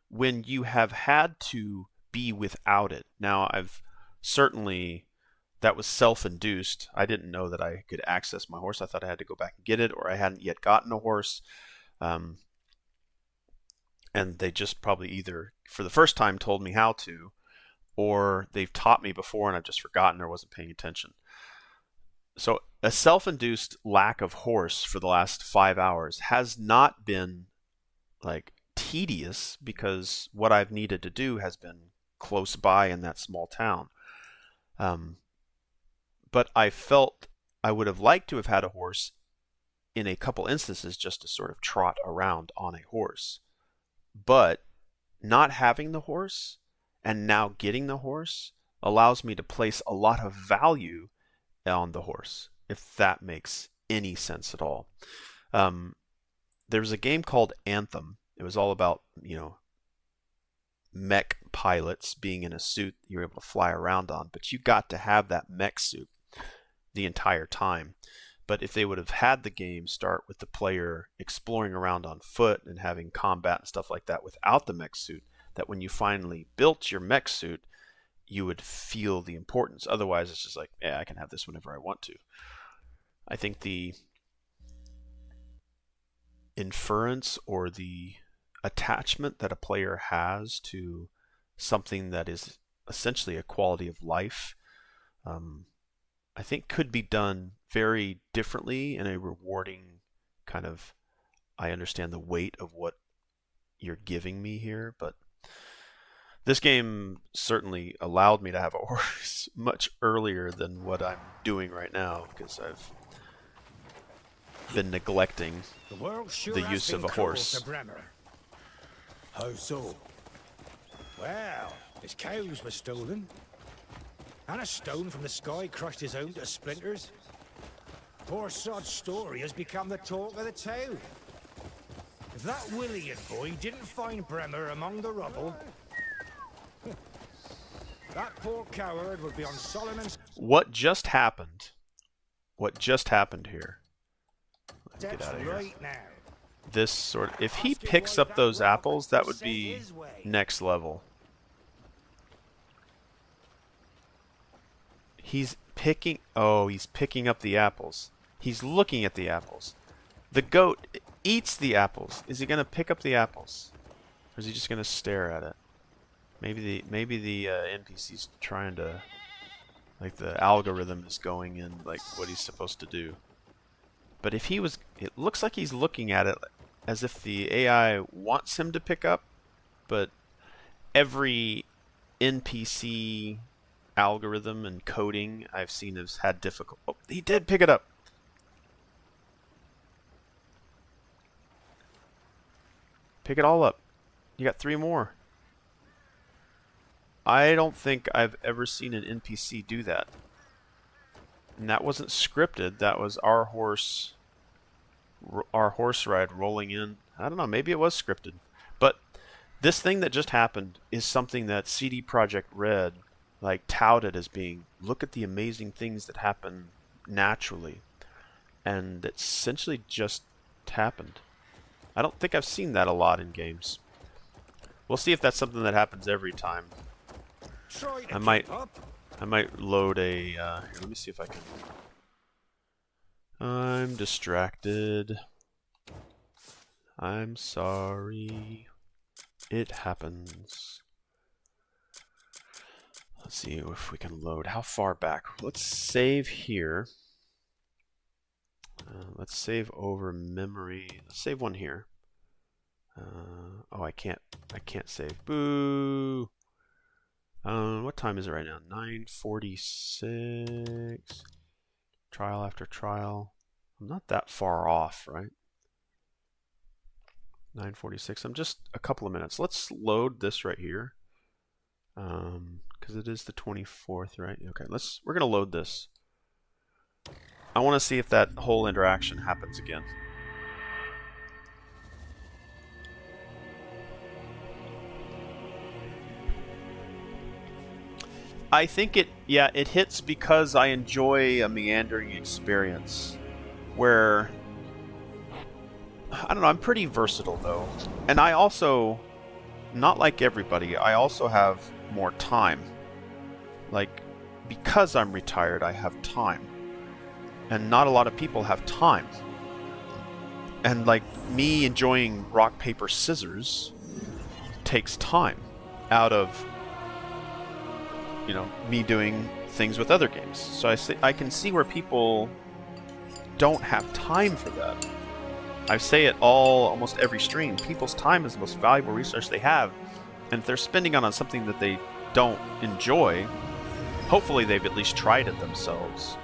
when you have had to be without it. Now, I've certainly, that was self-induced. I didn't know that I could access my horse. I thought I had to go back and get it, or I hadn't yet gotten a horse. And they just probably either, for the first time, told me how to, or they've taught me before and I've just forgotten or wasn't paying attention. So a self-induced lack of horse for the last 5 hours has not been like tedious, because what I've needed to do has been close by in that small town. But I felt I would have liked to have had a horse in a couple instances just to sort of trot around on a horse. But not having the horse and now getting the horse allows me to place a lot of value on the horse, if that makes any sense at all. There was a game called Anthem. It was all about, mech pilots being in a suit you were able to fly around on, but you got to have that mech suit the entire time. But if they would have had the game start with the player exploring around on foot and having combat and stuff like that without the mech suit, that when you finally built your mech suit, you would feel the importance. Otherwise, it's just like, yeah, I can have this whenever I want to. I think the inference or the attachment that a player has to something that is essentially a quality of life, I think could be done very differently in a rewarding kind of, I understand the weight of what you're giving me here, but this game certainly allowed me to have a horse much earlier than what I'm doing right now, because I've been neglecting The world sure the has use of been a cruel horse. to Bremer. How so? Well, his cows were stolen. And a stone from the sky crushed his own to splinters. Poor Sod's story has become the talk of the town. If that William boy didn't find Bremer among the rubble, that poor coward would be on Solomon's What just happened? What just happened here? Let's get steps out of here. right now. This sort of, if he picks up those apples, that would be next level. He's picking, oh, he's picking up the apples. He's looking at the apples. The goat eats the apples. Is he going to pick up the apples? Or is he just going to stare at it? Maybe the NPC's trying to, like, the algorithm is going in like what he's supposed to do. But if he was, it looks like he's looking at it as if the AI wants him to pick up, but every NPC algorithm and coding I've seen has had difficult. Oh, he did pick it up. Pick it all up. You got 3 more. I don't think I've ever seen an NPC do that. And that wasn't scripted. That was our horse ride rolling in. I don't know. Maybe it was scripted. But this thing that just happened is something that CD Projekt Red like touted as being, look at the amazing things that happen naturally. And it essentially just happened. I don't think I've seen that a lot in games. We'll see if that's something that happens every time. I might load a here, let me see if I can. I'm distracted. I'm sorry. It happens. Let's see if we can load. How far back? Let's save here. Let's save over memory. Let's save one here. Oh, I can't save. Boo. What time is it right now? 9:46. Trial after trial. I'm not that far off, right? 9:46. I'm just a couple of minutes. Let's load this right here. Because it is the 24th, right? Okay, we're gonna load this. I want to see if that whole interaction happens again. I think it hits because I enjoy a meandering experience where, I don't know, I'm pretty versatile though. And I also, not like everybody, I also have more time. Like, because I'm retired, I have time. And not a lot of people have time. And like me enjoying rock, paper, scissors takes time out of, you know, me doing things with other games. So I can see where people don't have time for that. I say it almost every stream. People's time is the most valuable resource they have. And if they're spending it on something that they don't enjoy, hopefully they've at least tried it themselves.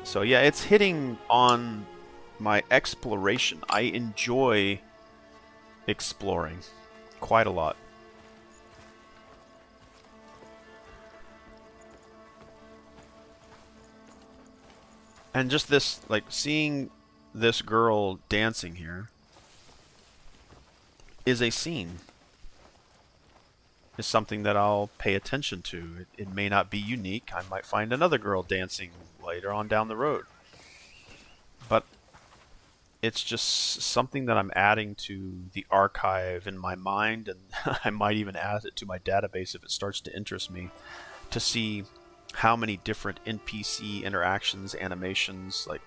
So yeah, it's hitting on my exploration. I enjoy exploring quite a lot. And just this, like, seeing this girl dancing here is a scene. Is something that I'll pay attention to. It may not be unique. I might find another girl dancing later on down the road. But it's just something that I'm adding to the archive in my mind, and I might even add it to my database if it starts to interest me, to see how many different NPC interactions, animations, like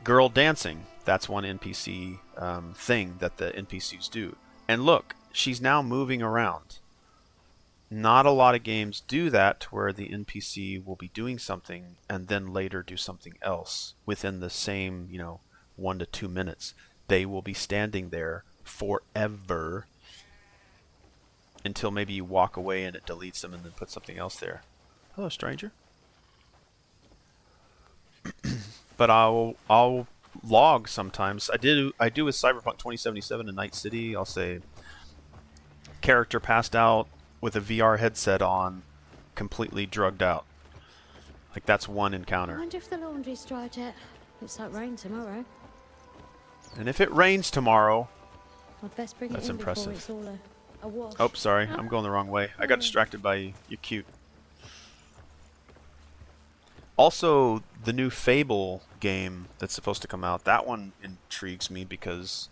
girl dancing. That's one NPC thing that the NPCs do. And look, she's now moving around. Not a lot of games do that, where the NPC will be doing something and then later do something else within the same, 1 to 2 minutes. They will be standing there forever until maybe you walk away and it deletes them and then puts something else there. Hello, stranger. But I'll log sometimes. I do with Cyberpunk 2077 in Night City. I'll say character passed out with a VR headset on, completely drugged out. Like, that's one I encounter. wonder if the laundry's dried yet. It's like rain tomorrow. And if it rains tomorrow, I'd best bring that's it in impressive. before it's all a wash. Oh, sorry, I'm going the wrong way. I got distracted by you. You're cute. Also, the new Fable game that's supposed to come out, that one intrigues me because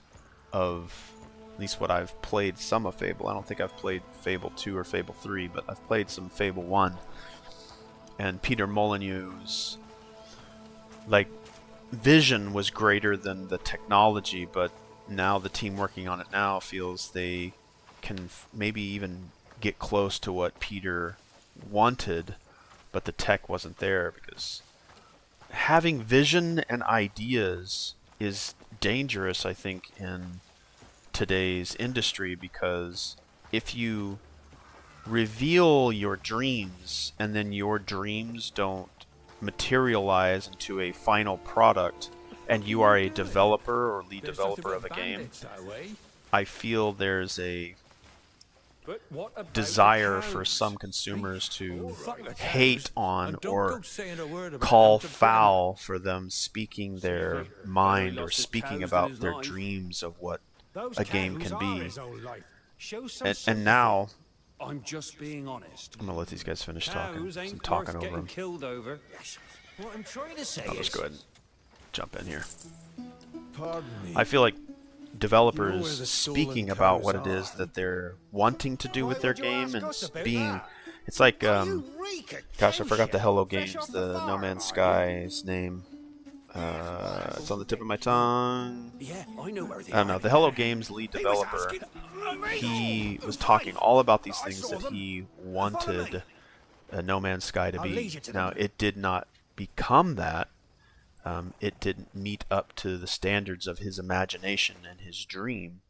of at least what I've played some of Fable. I don't think I've played Fable 2 or Fable 3, but I've played some Fable 1. And Peter Molyneux's vision was greater than the technology, but now the team working on it now feels they can maybe even get close to what Peter wanted, but the tech wasn't there, because having vision and ideas is dangerous, I think, in today's industry, because if you reveal your dreams and then your dreams don't materialize into a final product and you are a developer or lead developer of a game, I feel there's a desire for some consumers to hate on or call foul for them speaking their mind or speaking about their dreams of what a game can be. And now, I'm just being honest. I'm gonna let these guys finish talking. I'm talking over them. Killed over. What I'm trying to say I'll just is, go ahead and jump in here. Pardon me. I feel like developers You know where the speaking stolen about cows what it is are. that they're wanting to do with their Why would you game ask and us about being, that? it's like You reek of gosh, I forgot the cowshit Hello fresh Games, off the No farm, Man's are Sky's name. It's on the tip of my tongue. you? Yeah, I know where they I don't know. The Hello Games lead developer, he was talking all about these things that he wanted No Man's Sky to be. Now, it did not become that. It didn't meet up to the standards of his imagination and his dream.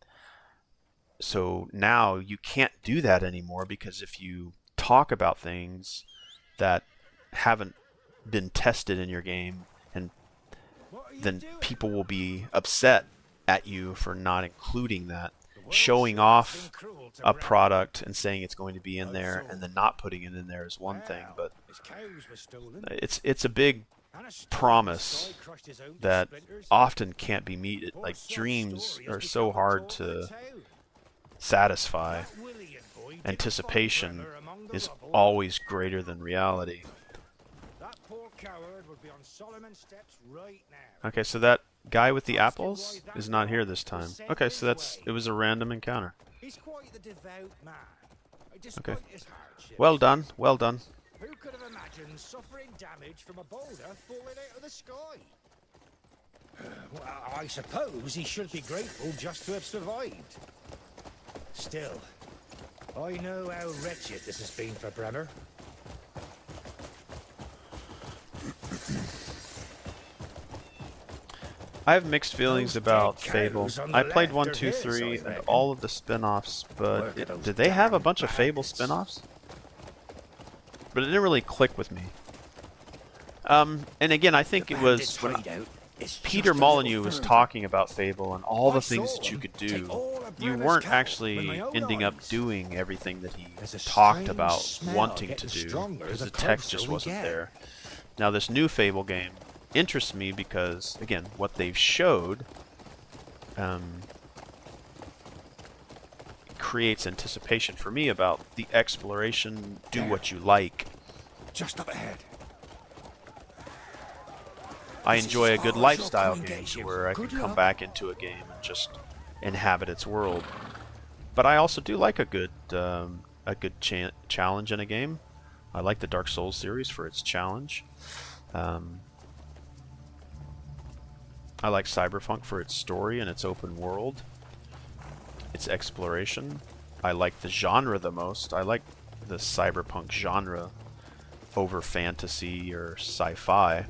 So now you can't do that anymore, because if you talk about things that haven't been tested in your game, and then people will be upset at you for not including that. Showing off a product and saying it's going to be in there and then not putting it in there is one thing, but it's a big promise that often can't be met. Like, dreams are so hard to satisfy. Anticipation is always greater than reality. Okay, so that guy with the apples is not here this time. Okay, so it was a random encounter. Okay. Well done, well done. Who could have imagined suffering damage from a boulder falling out of the sky? Well, I suppose he should be grateful just to have survived. Still, I know how wretched this has been for Bremer. I have mixed feelings about Fable. I played 1, 2, 3, and all of the spin-offs, but did they have a bunch of Fable spin-offs? But it didn't really click with me. And again, I think it was when Peter Molyneux was talking about Fable and all the things that you could do. You weren't actually ending up doing everything that he talked about wanting to do, because the text just wasn't there. Now, this new Fable game interests me because, again, what they've showed creates anticipation for me about the exploration. Do what you like. Just up ahead. I enjoy a good lifestyle game where I can come back into a game and just inhabit its world. But I also do like a good challenge in a game. I like the Dark Souls series for its challenge. I like Cyberpunk for its story and its open world, its exploration. I like the genre the most. I like the Cyberpunk genre over fantasy or sci-fi,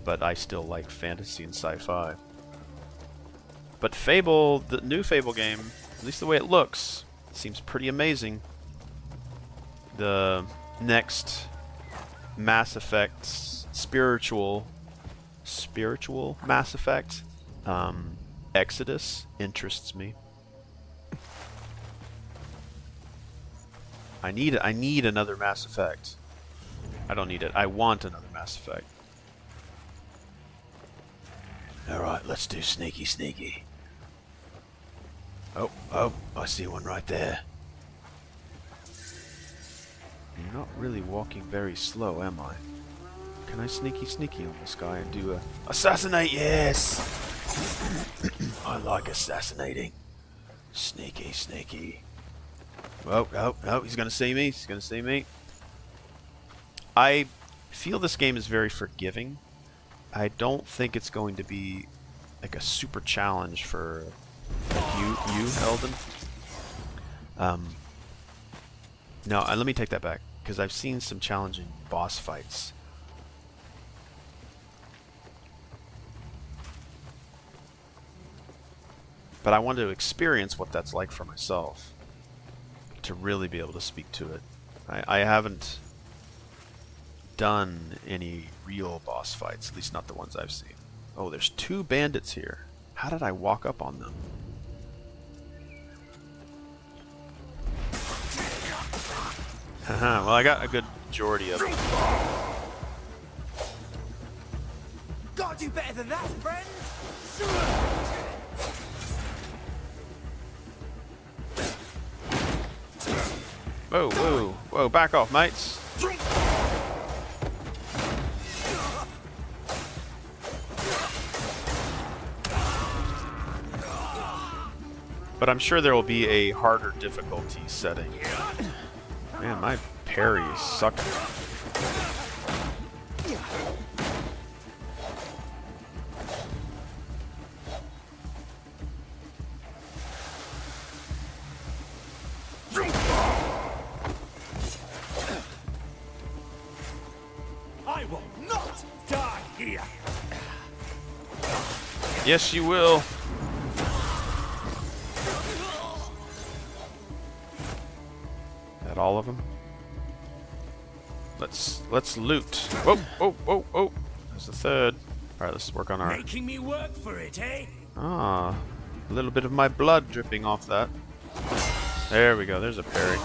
but I still like fantasy and sci-fi. But Fable, the new Fable game, at least the way it looks, seems pretty amazing. The next Mass Effect spiritual Mass Effect Exodus interests me. I need another Mass Effect. I don't need it. I want another Mass Effect. Alright, let's do sneaky sneaky. Oh, I see one right there. I'm not really walking very slow, am I? Can I sneaky sneaky on this guy and do a... Assassinate, yes! I like assassinating. Sneaky, sneaky. Oh, he's gonna see me. He's gonna see me. I feel this game is very forgiving. I don't think it's going to be like a super challenge for you, Eldon. No, let me take that back, because I've seen some challenging boss fights. But I want to experience what that's like for myself, to really be able to speak to it. I haven't done any real boss fights, at least not the ones I've seen. Oh, there's 2 bandits here. How did I walk up on them? Haha, well, I got a good majority of them. Gotta do better than that, friend! Whoa, back off, mates. But I'm sure there will be a harder difficulty setting. Man, my parry is sucking. I will not die here! Yes, you will. That all of them? Let's loot. Whoa. There's the third. All right, let's work on our... Making me work for it, eh? Ah, a little bit of my blood dripping off that. There we go. There's a parry.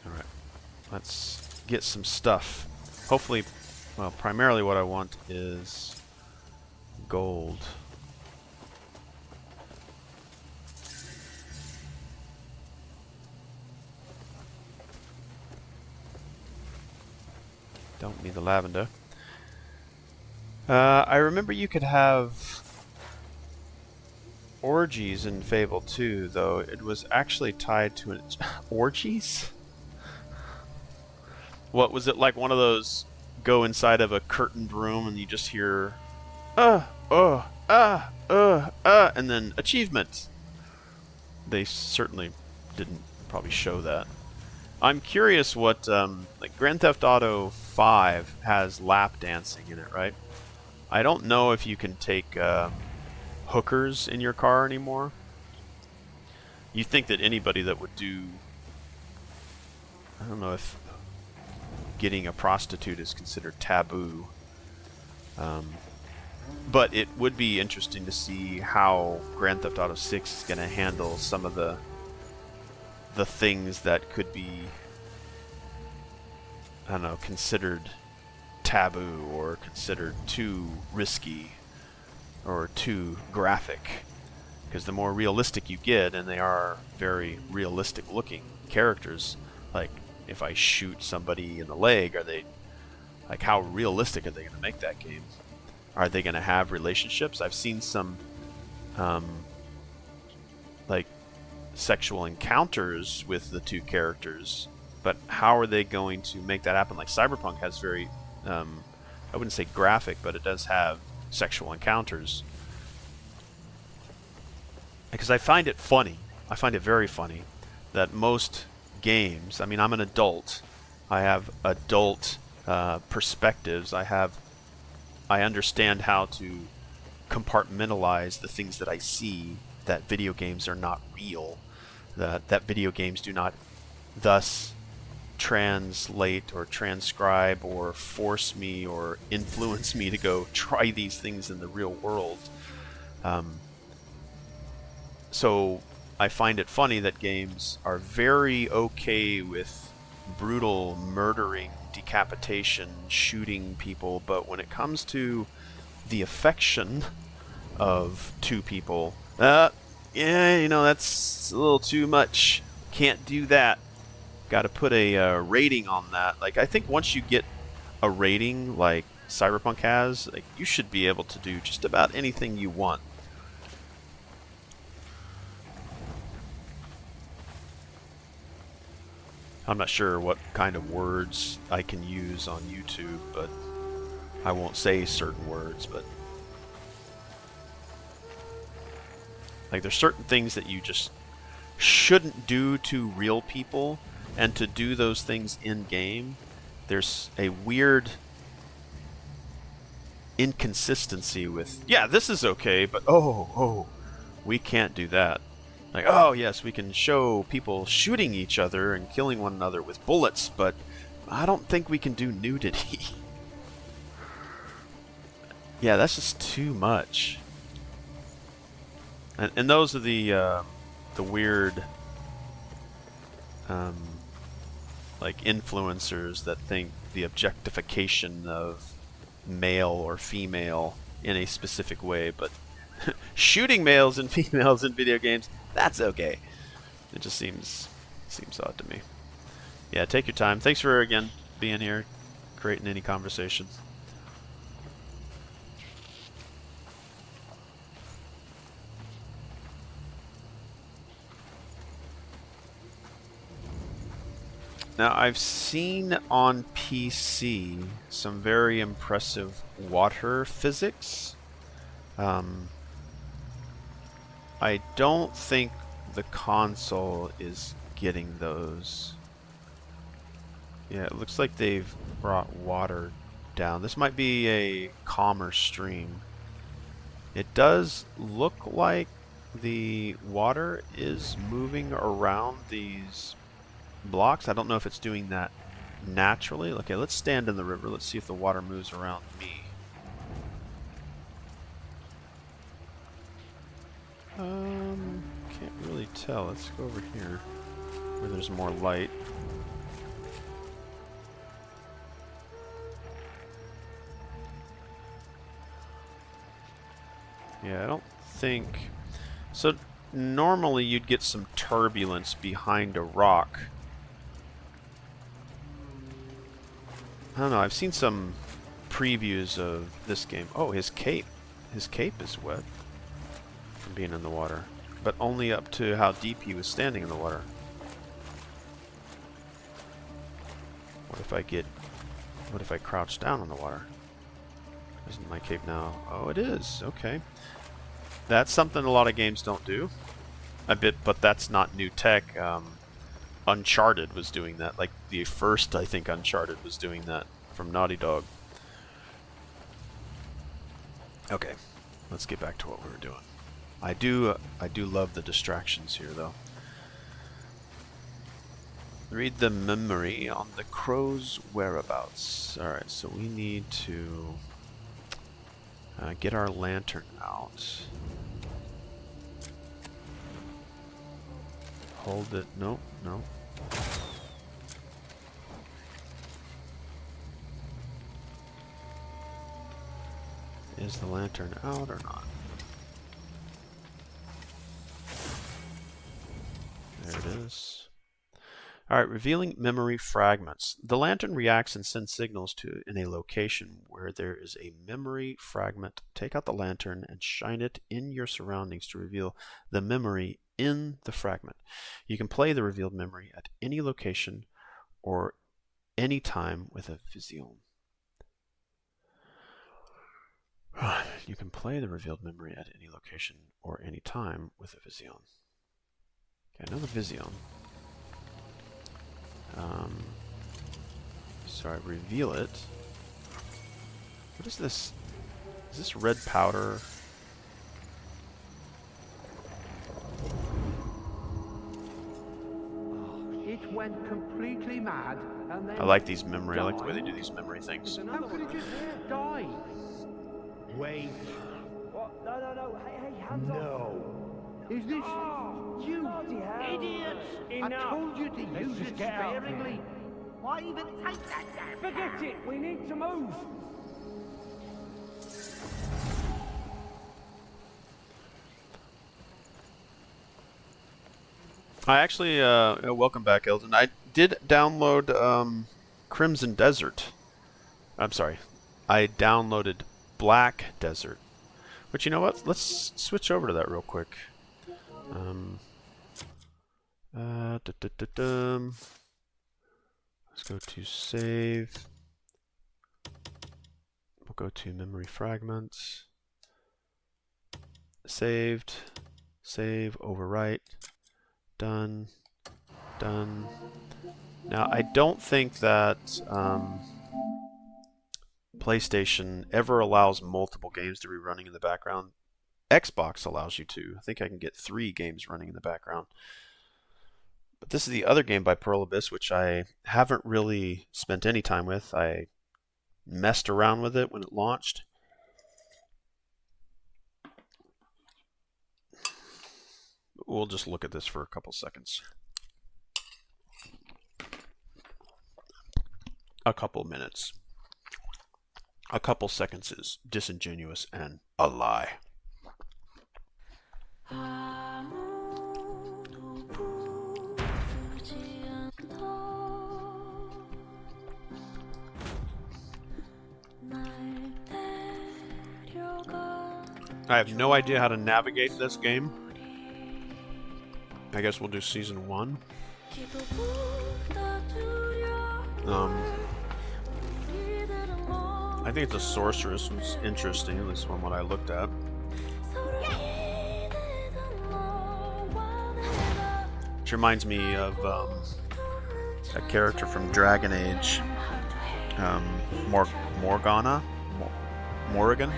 All right, let's get some stuff. Hopefully, well, primarily what I want is gold. Don't need the lavender. I remember you could have orgies in Fable 2, though it was actually tied to an... Orgies? What, was it like one of those go inside of a curtained room and you just hear... and then achievement? They certainly didn't probably show that. I'm curious what, like Grand Theft Auto 5 has lap dancing in it, right? I don't know if you can take hookers in your car anymore. You think that anybody that would do... I don't know if getting a prostitute is considered taboo. But it would be interesting to see how Grand Theft Auto 6 is going to handle some of the things that could be, I don't know, considered taboo or considered too risky or too graphic. Because the more realistic you get, and they are very realistic looking characters, like if I shoot somebody in the leg, are they, like, how realistic are they going to make that game? Are they going to have relationships? I've seen some like sexual encounters with the two characters, but how are they going to make that happen? Like Cyberpunk has very I wouldn't say graphic, but it does have sexual encounters, because I find it funny. I find it very funny that most games, I mean, I'm an adult, I have adult perspectives, I understand how to compartmentalize the things that I see, that video games are not real, that video games do not thus translate or transcribe or force me or influence me to go try these things in the real world. So I find it funny that games are very okay with brutal murdering, decapitation, shooting people, but when it comes to the affection of two people, yeah, you know, that's a little too much. Can't do that. Got to put a rating on that. Like, I think once you get a rating like Cyberpunk has, like, you should be able to do just about anything you want. I'm not sure what kind of words I can use on YouTube, but I won't say certain words, but like, there's certain things that you just shouldn't do to real people, and to do those things in game, there's a weird inconsistency with, yeah, this is okay, but oh, we can't do that. Like, oh yes, we can show people shooting each other and killing one another with bullets, but I don't think we can do nudity. Yeah, that's just too much. And those are the weird like influencers that think the objectification of male or female in a specific way, but shooting males and females in video games, that's okay. It just seems odd to me. Yeah, take your time. Thanks for, again, being here, creating any conversations. Now, I've seen on PC some very impressive water physics. I don't think the console is getting those. Yeah, it looks like they've brought water down. This might be a calmer stream. It does look like the water is moving around these blocks. I don't know if it's doing that naturally. Okay, let's stand in the river. Let's see if the water moves around me. Can't really tell. Let's go over here where there's more light. Yeah, I don't think... So normally you'd get some turbulence behind a rock. I don't know, I've seen some previews of this game. Oh, his cape. His cape is wet from being in the water, but only up to how deep he was standing in the water. What if I crouch down in the water? Isn't my cape now? Oh, it is. Okay. That's something a lot of games don't do. But that's not new tech. Uncharted was doing that. Like, the first, I think, Uncharted was doing that from Naughty Dog. Okay, let's get back to what we were doing. I do love the distractions here, though. Read the memory on the crow's whereabouts. Alright, so we need to get our lantern out. Hold it. No, no. Is the lantern out or not? There it is. Alright, revealing memory fragments. The lantern reacts and sends signals to in a location where there is a memory fragment. Take out the lantern and shine it in your surroundings to reveal the memory in the fragment. You can play the revealed memory at any location or any time with a vision. You can play the revealed memory at any location or any time with a vision. Okay, another vision. Sorry, reveal it. What is this? Is this red powder? went completely mad and then... I like these memory. I like the way they do these memory things. How could it just die? Wait. What? No. Hey, hands off. Is this... you idiots! I told you to use it sparingly. Why even take that damn... Forget it! We need to move! I actually, welcome back, Eldon. I did download Crimson Desert. I'm sorry. I downloaded Black Desert. But you know what? Let's switch over to that real quick. Let's go to save. We'll go to memory fragments. Saved. Save, overwrite. Done. Done. Now, I don't think that PlayStation ever allows multiple games to be running in the background. Xbox allows you to. I think I can get 3 games running in the background. But this is the other game by Pearl Abyss, which I haven't really spent any time with. I messed around with it when it launched. We'll just look at this for a couple seconds. A couple minutes. A couple seconds is disingenuous and a lie. I have no idea how to navigate this game. I guess we'll do season 1. I think it's a sorceress, was interesting, at least from what I looked at. Which reminds me of a character from Dragon Age, Morgana? Morrigan?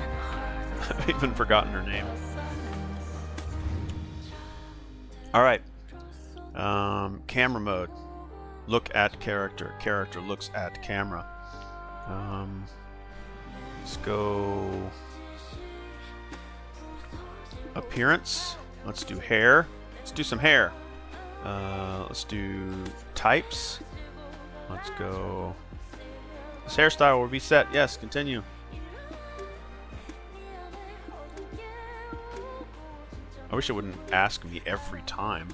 I've even forgotten her name. Alright. Camera mode. Look at character. Character looks at camera. Let's go... Appearance. Let's do hair. Let's do some hair. Let's do types. Let's go... This hairstyle will be set. Yes, continue. I wish it wouldn't ask me every time.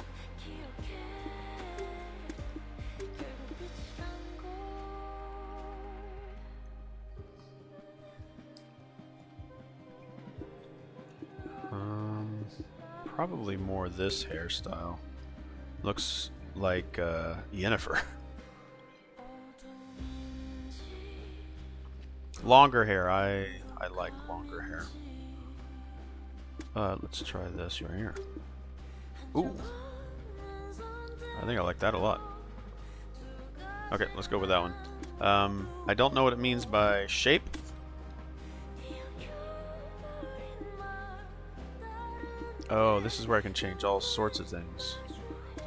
Probably more this hairstyle. Looks like Yennefer. Longer hair. I like longer hair. Let's try this right here. Ooh. I think I like that a lot. Okay, let's go with that one. I don't know what it means by shape. Oh, this is where I can change all sorts of things.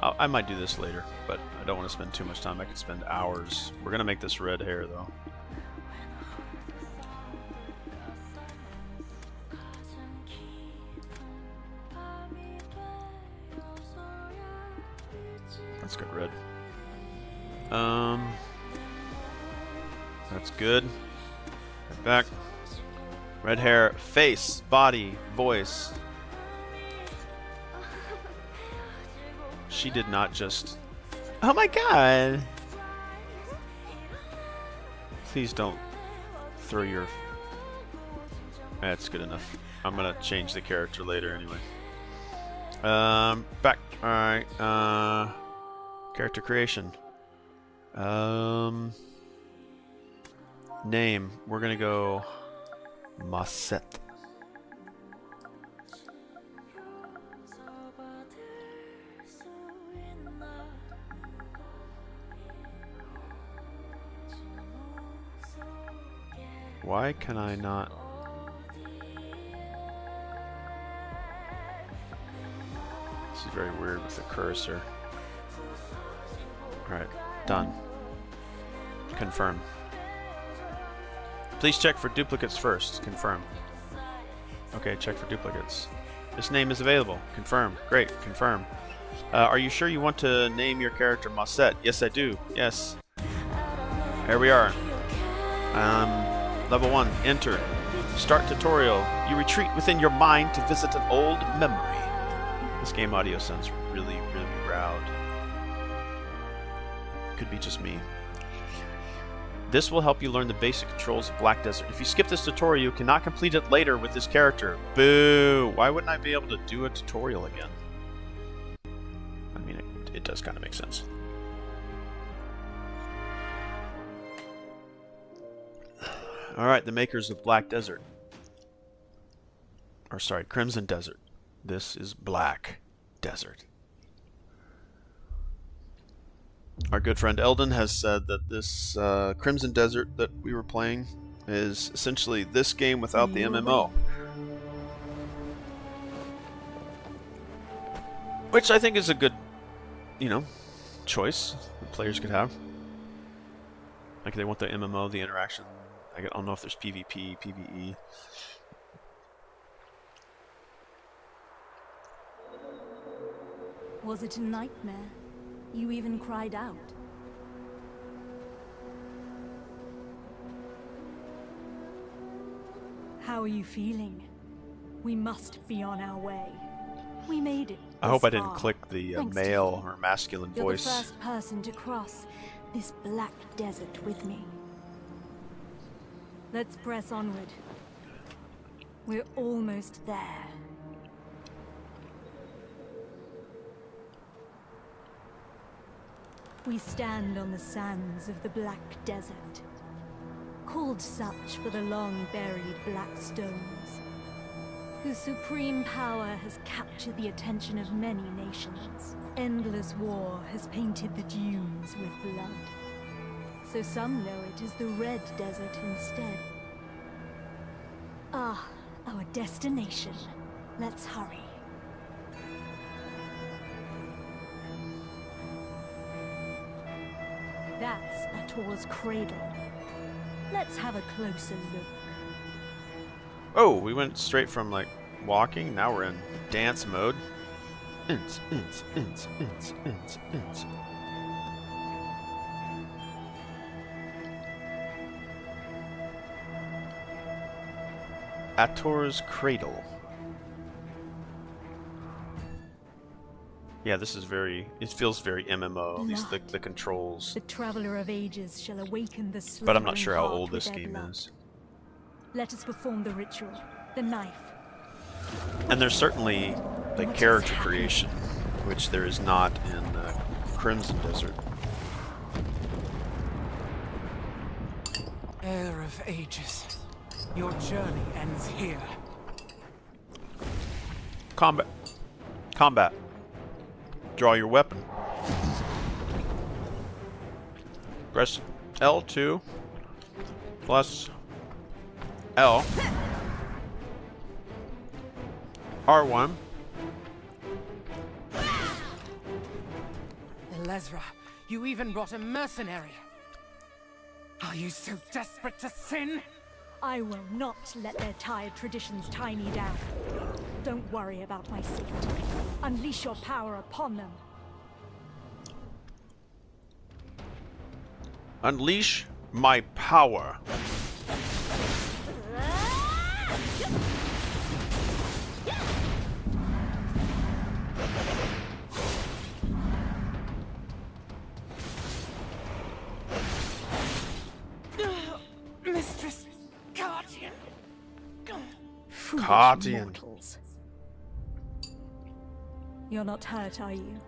I might do this later, but I don't want to spend too much time. I could spend hours. We're going to make this red hair, though. That's good red. That's good. Right back. Red hair, face, body, voice. She did not just... Oh my god! Please don't throw your... That's good enough. I'm gonna change the character later anyway. Back. Alright. Character creation. Name. We're gonna go... Maset. Why can I not? This is very weird with the cursor. Alright, done. Confirm. Please check for duplicates first. Confirm. Okay, check for duplicates. This name is available. Confirm. Great. Confirm. Are you sure you want to name your character Mossette? Yes, I do. Yes. Here we are. Level 1. Enter. Start tutorial. You retreat within your mind to visit an old memory. This game audio sounds really, really loud. Could be just me. This will help you learn the basic controls of Black Desert. If you skip this tutorial, you cannot complete it later with this character. Boo! Why wouldn't I be able to do a tutorial again? I mean, it does kind of make sense. Alright, the makers of Black Desert. Or sorry, Crimson Desert. This is Black Desert. Our good friend Eldon has said that this Crimson Desert that we were playing is essentially this game without the MMO. Which I think is a good, choice that players could have. Like they want the MMO, the interaction. I don't know if there's PvP, PvE. Was it a nightmare? You even cried out. How are you feeling? We must be on our way. We made it. I hope I didn't click the male or masculine You're voice. the first person to cross this black desert with me. Let's press onward. We're almost there. We stand on the sands of the Black Desert, called such for the long-buried black stones, whose supreme power has captured the attention of many nations. Endless war has painted the dunes with blood, so some know it as the Red Desert instead. Ah, our destination. Let's hurry. That's Ator's cradle. Let's have a closer look. Oh, we went straight from like walking, now we're in dance mode. Ator's cradle. Yeah, this is it feels very MMO, at least the controls. The Traveler of Ages shall awaken the But I'm not sure how slumbering old heart with this their game blood. is. Let us perform the ritual. The knife. And there's certainly like character creation, which there is not in Crimson Desert. Heir of Ages, your journey ends here. Combat. Combat. Draw your weapon. Press L2 plus L. R1. Elezra, you even brought a mercenary. Are you so desperate to sin? I will not let their tired traditions tie me down. Don't worry about my safety. Unleash your power upon them. Unleash my power. Mistress Guardian. Foolish Guardian. mortals. You're not hurt, are you?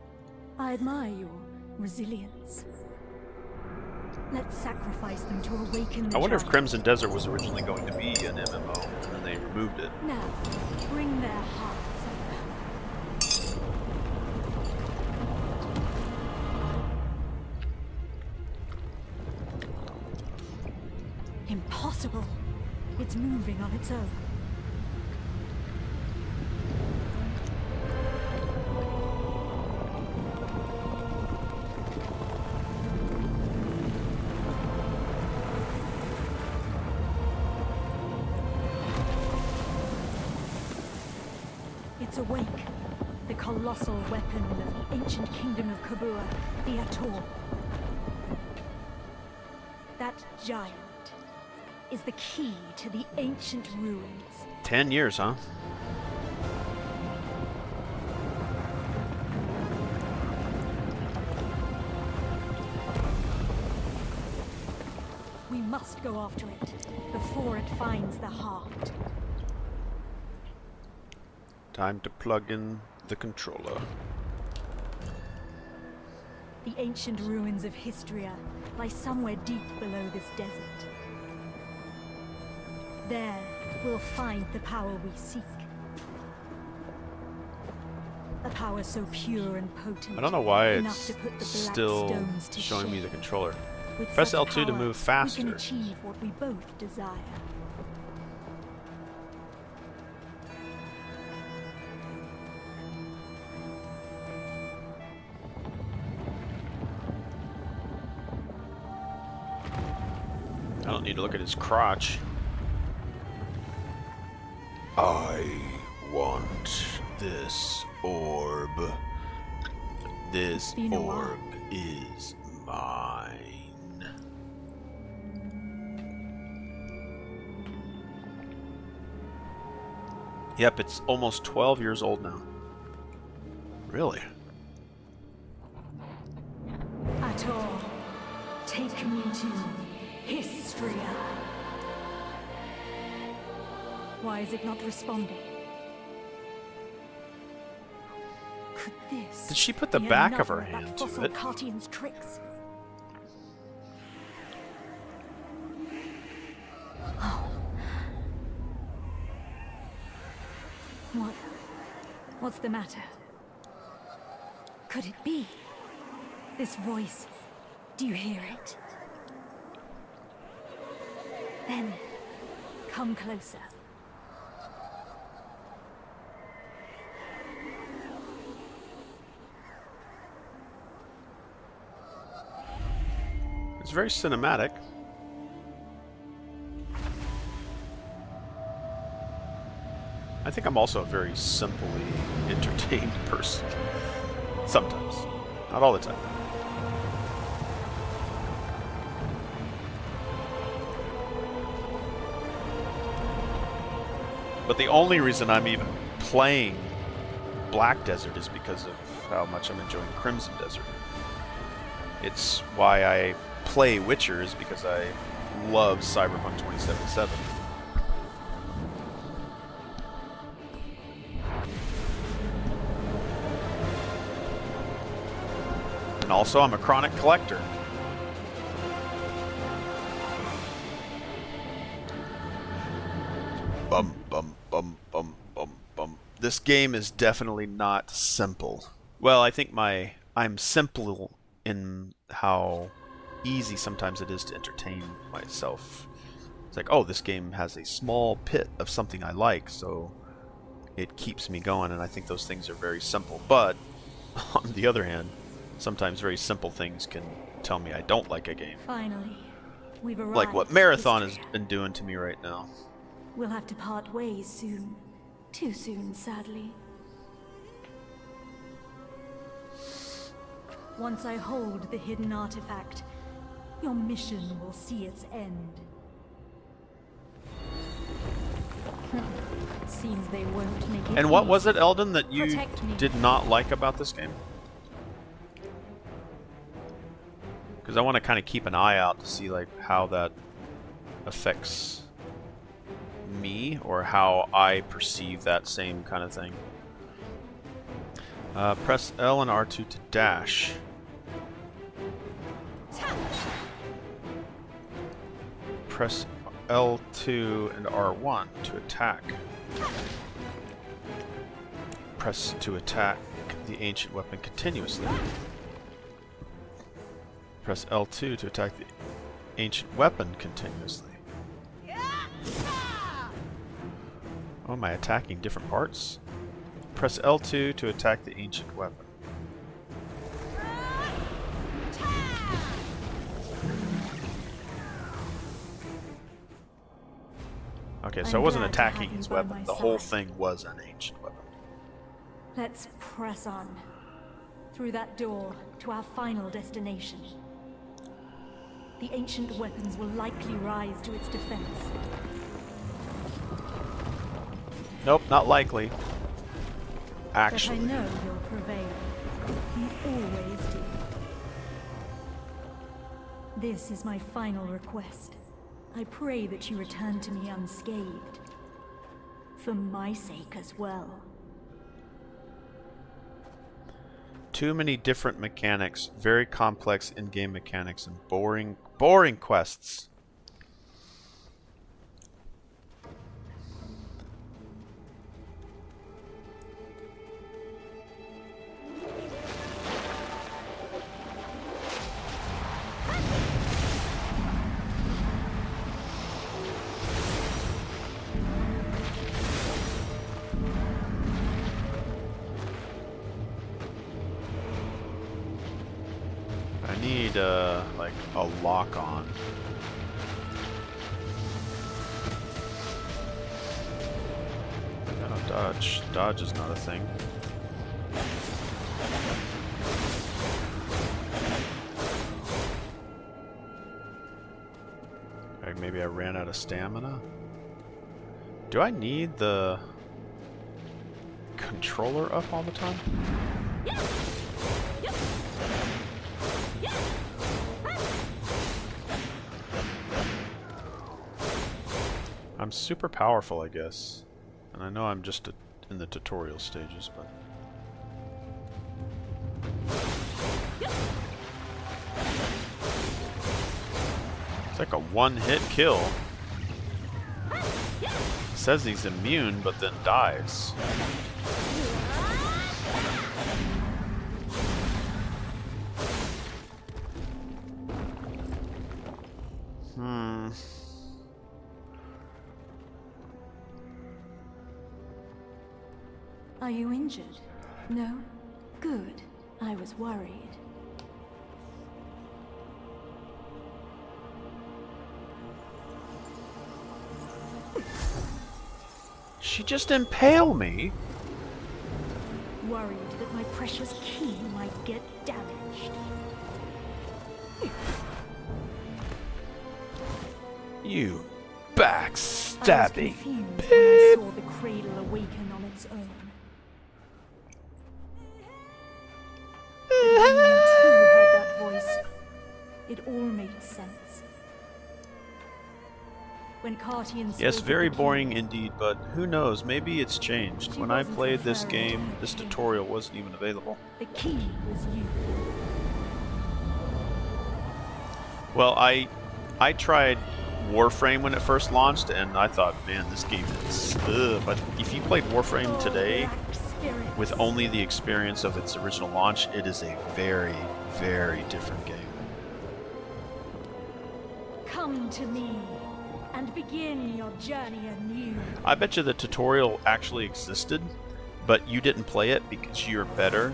I admire your resilience. Let's sacrifice them to awaken the I wonder if giant. Crimson Desert was originally going to be an MMO, and then they removed it. Now, bring their hearts over. Impossible. It's moving on its own. It's awake. The colossal weapon of the ancient kingdom of Kabua, the Ator. That giant is the key to the ancient ruins. 10 years, huh? We must go after it before it finds the heart. Time to plug in the controller. The ancient ruins of Histria lie somewhere deep below this desert. There, we'll find the power we seek. A power so pure and potent. I don't know why enough it's to put the black still stones to showing me shame. the controller. With Press such L2 to power, move faster. We can achieve what we both desire. I don't need to look at his crotch. I want this orb. This been a while. orb is mine. Yep, it's almost 12 years old now. Really? Ator, take me to Histria. Why is it not responding? Could this Did she put the be back of her another hand that to fossil it? Cartian's tricks? Oh. What's the matter? Could it be? This voice, do you hear it? Then, come closer. It's very cinematic. I think I'm also a very simply entertained person. Sometimes. Not all the time. But the only reason I'm even playing Black Desert is because of how much I'm enjoying Crimson Desert. It's why I play Witcher, is because I love Cyberpunk 2077. And also, I'm a chronic collector. Bum, bum, bum, bum, bum, bum. This game is definitely not simple. Well, I think I'm simple in how easy sometimes it is to entertain myself. It's like, oh, this game has a small pit of something I like, so it keeps me going, and I think those things are very simple. But, on the other hand, sometimes very simple things can tell me I don't like a game. Finally, we've arrived. Like what Marathon has been doing to me right now. We'll have to part ways soon. Too soon, sadly. Once I hold the hidden artifact, your mission will see its end. Seems they won't make it. And what was easy. it, Eldon, that you Protect me. did not like about this game? Because I want to kind of keep an eye out to see like how that affects me, or how I perceive that same kind of thing. Press L and R2 to dash. Press L2 and R1 to attack. Press to attack the ancient weapon continuously. Press L2 to attack the ancient weapon continuously. Oh, am I attacking different parts? Press L2 to attack the ancient weapon. Okay, so I wasn't attacking his weapon. The whole thing was an ancient weapon. Let's press on. Through that door to our final destination. The ancient weapons will likely rise to its defense. Nope, not likely. Actually. But I know you'll prevail. You always do. This is my final request. I pray that you return to me unscathed. For my sake as well. Too many different mechanics, very complex in-game mechanics, and boring quests. I need like a lock on. Oh, dodge. Dodge is not a thing. Like maybe I ran out of stamina. Do I need the controller up all the time? I'm super powerful, I guess. And I know I'm just in the tutorial stages, but... It's like a one-hit kill. It says he's immune, but then dies. Are you injured? No? Good. I was worried. She just impaled me. Worried that my precious key might get damaged. You I was backstabbing confused when I saw the cradle awaken on its own. But when you too heard that voice, it all made sense. When Cartian Yes, spoke of very the boring indeed, but who knows, maybe it's changed. She When I wasn't played this referring to game, her this key. tutorial wasn't even available. The key was you. Well, I tried Warframe when it first launched, and I thought, man, this game is... Ugh. But if you played Warframe today, with only the experience of its original launch, it is a very, very different game. Come to me and begin your journey anew. I bet you the tutorial actually existed, but you didn't play it because you're better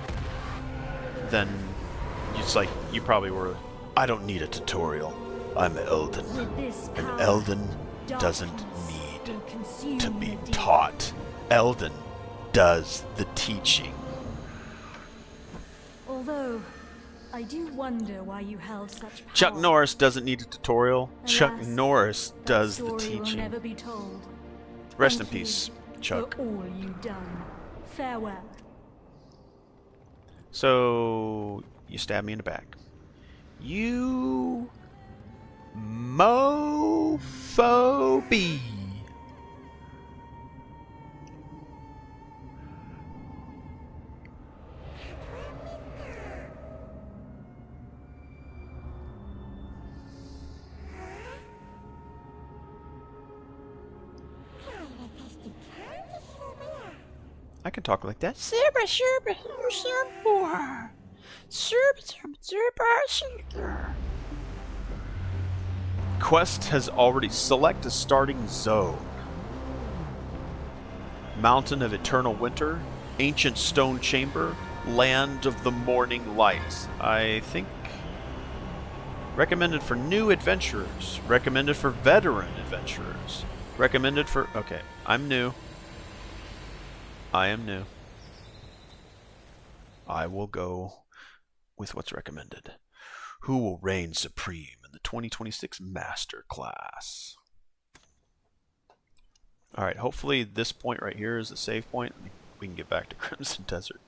than... It's like, you probably were... I don't need a tutorial. I'm Elden. With this And power, Elden doesn't darkness need will consume to be the deep. taught. Elden does the teaching. Although, I do wonder why you held such power. Chuck Norris doesn't need a tutorial. Chuck Alas, Norris that does the story will teaching. never be told. Rest in Thank you peace, Chuck. For all you've done. Farewell. So, you stab me in the back. You... Mophobie. I can talk like that. Quest has already select a starting zone. Mountain of Eternal Winter, Ancient Stone Chamber, Land of the Morning Light. I think recommended for new adventurers, recommended for veteran adventurers, recommended for... Okay, I'm new. I am new. I will go with what's recommended. Who will reign supreme in the 2026 Master Class? Alright, hopefully this point right here is the save point. We can get back to Crimson Desert.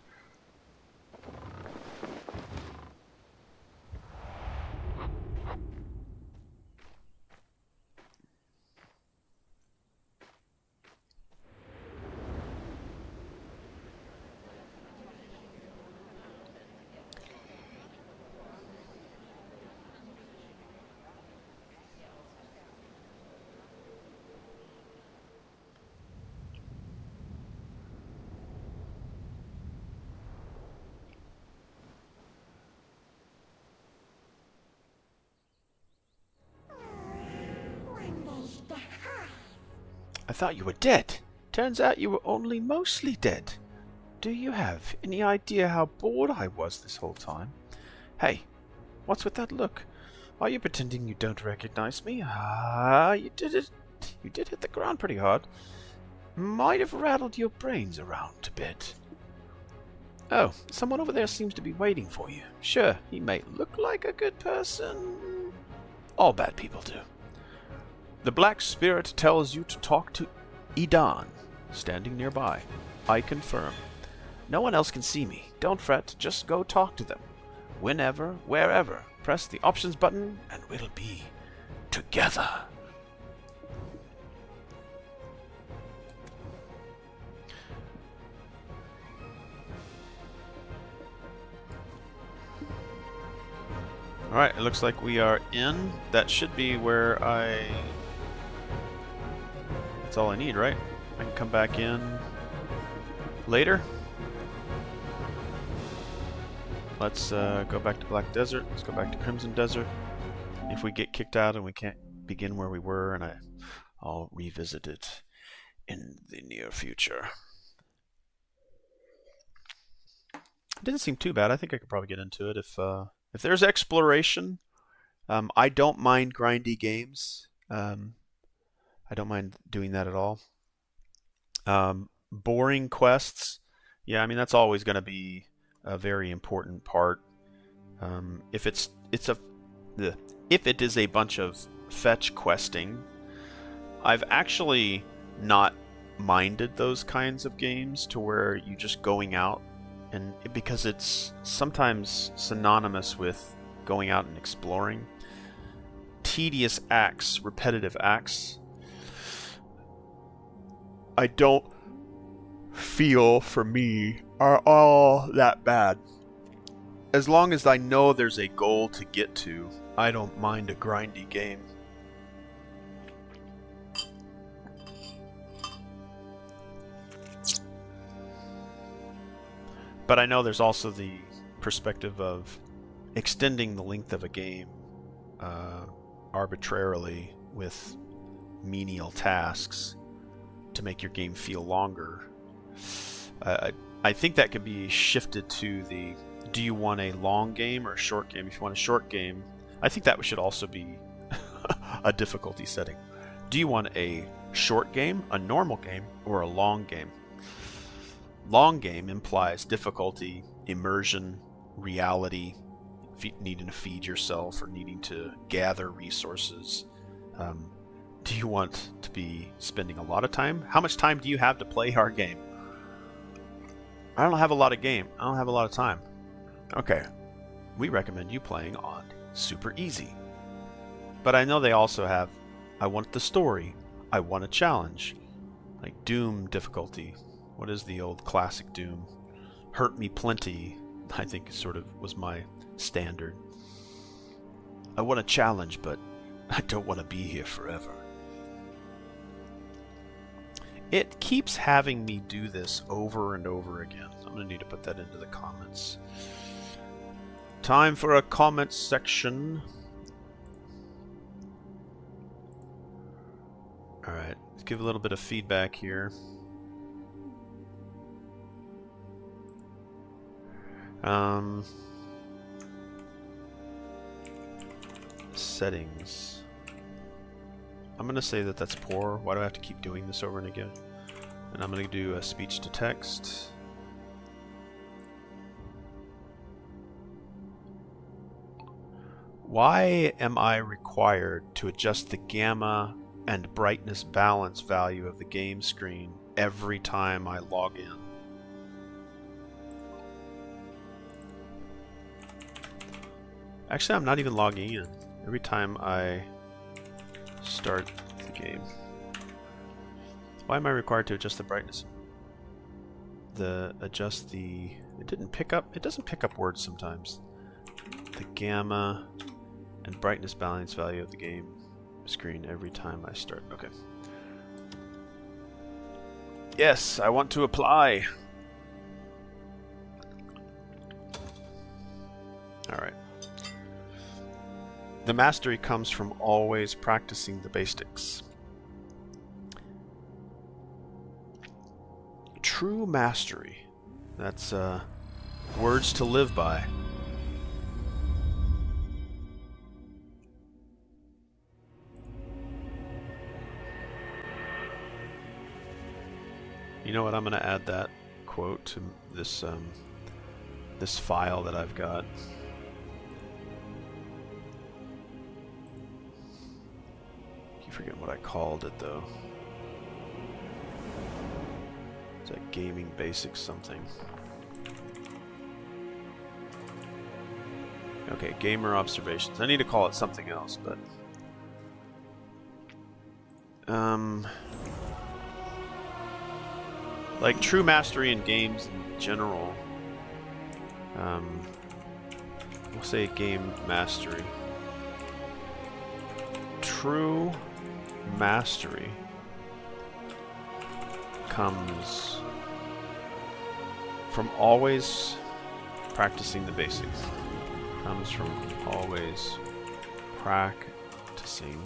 I thought you were dead. Turns out you were only mostly dead. Do you have any idea how bored I was this whole time? Hey, what's with that look? Are you pretending you don't recognize me? Ah, you did it. You did hit the ground pretty hard. Might have rattled your brains around a bit. Oh, someone over there seems to be waiting for you. Sure, he may look like a good person. All bad people do. The Black Spirit tells you to talk to Idan, standing nearby. I confirm. No one else can see me. Don't fret, just go talk to them. Whenever, wherever, press the options button and we'll be together. Alright, it looks like we are in. That should be where that's all I need, right? I can come back in later. Let's go back to Black Desert. Let's go back to Crimson Desert. If we get kicked out and we can't begin where we were, and I'll revisit it in the near future. It didn't seem too bad. I think I could probably get into it if there's exploration. I don't mind grindy games. I don't mind doing that at all. Boring quests, yeah, I mean that's always going to be a very important part. If it is a bunch of fetch questing, I've actually not minded those kinds of games to where you just going out, and because it's sometimes synonymous with going out and exploring. Tedious acts, repetitive acts, I don't feel for me are all that bad. As long as I know there's a goal to get to, I don't mind a grindy game. But I know there's also the perspective of extending the length of a game arbitrarily with menial tasks to make your game feel longer. I think that could be shifted to the, do you want a long game or a short game? If you want a short game, I think that should also be a difficulty setting. Do you want a short game, a normal game, or a long game? Long game implies difficulty, immersion, reality, needing to feed yourself or needing to gather resources. Do you want to be spending a lot of time? How much time do you have to play our game? I don't have a lot of game. I don't have a lot of time. Okay. We recommend you playing on super easy. But I know they also have, I want the story. I want a challenge. Like Doom difficulty. What is the old classic Doom? Hurt Me Plenty, I think sort of was my standard. I want a challenge, but I don't want to be here forever. It keeps having me do this over and over again. I'm going to need to put that into the comments. Time for a comment section. Alright, let's give a little bit of feedback here. Settings. I'm going to say that that's poor. Why do I have to keep doing this over and again? And I'm going to do a speech to text. Why am I required to adjust the gamma and brightness balance value of the game screen every time I log in? Actually, I'm not even logging in. Every time I start the game. Why am I required to adjust the brightness? It doesn't pick up words sometimes. The gamma and brightness balance value of the game screen every time I start. Okay. Yes, I want to apply. Alright. The mastery comes from always practicing the basics. True mastery. That's words to live by. You know what? I'm going to add that quote to this this file that I've got. I keep forgetting what I called it though. It's like gaming basics something. Okay, gamer observations. I need to call it something else, but like true mastery in games in general. We'll say game mastery. True mastery comes from always practicing the basics. Comes from always practicing.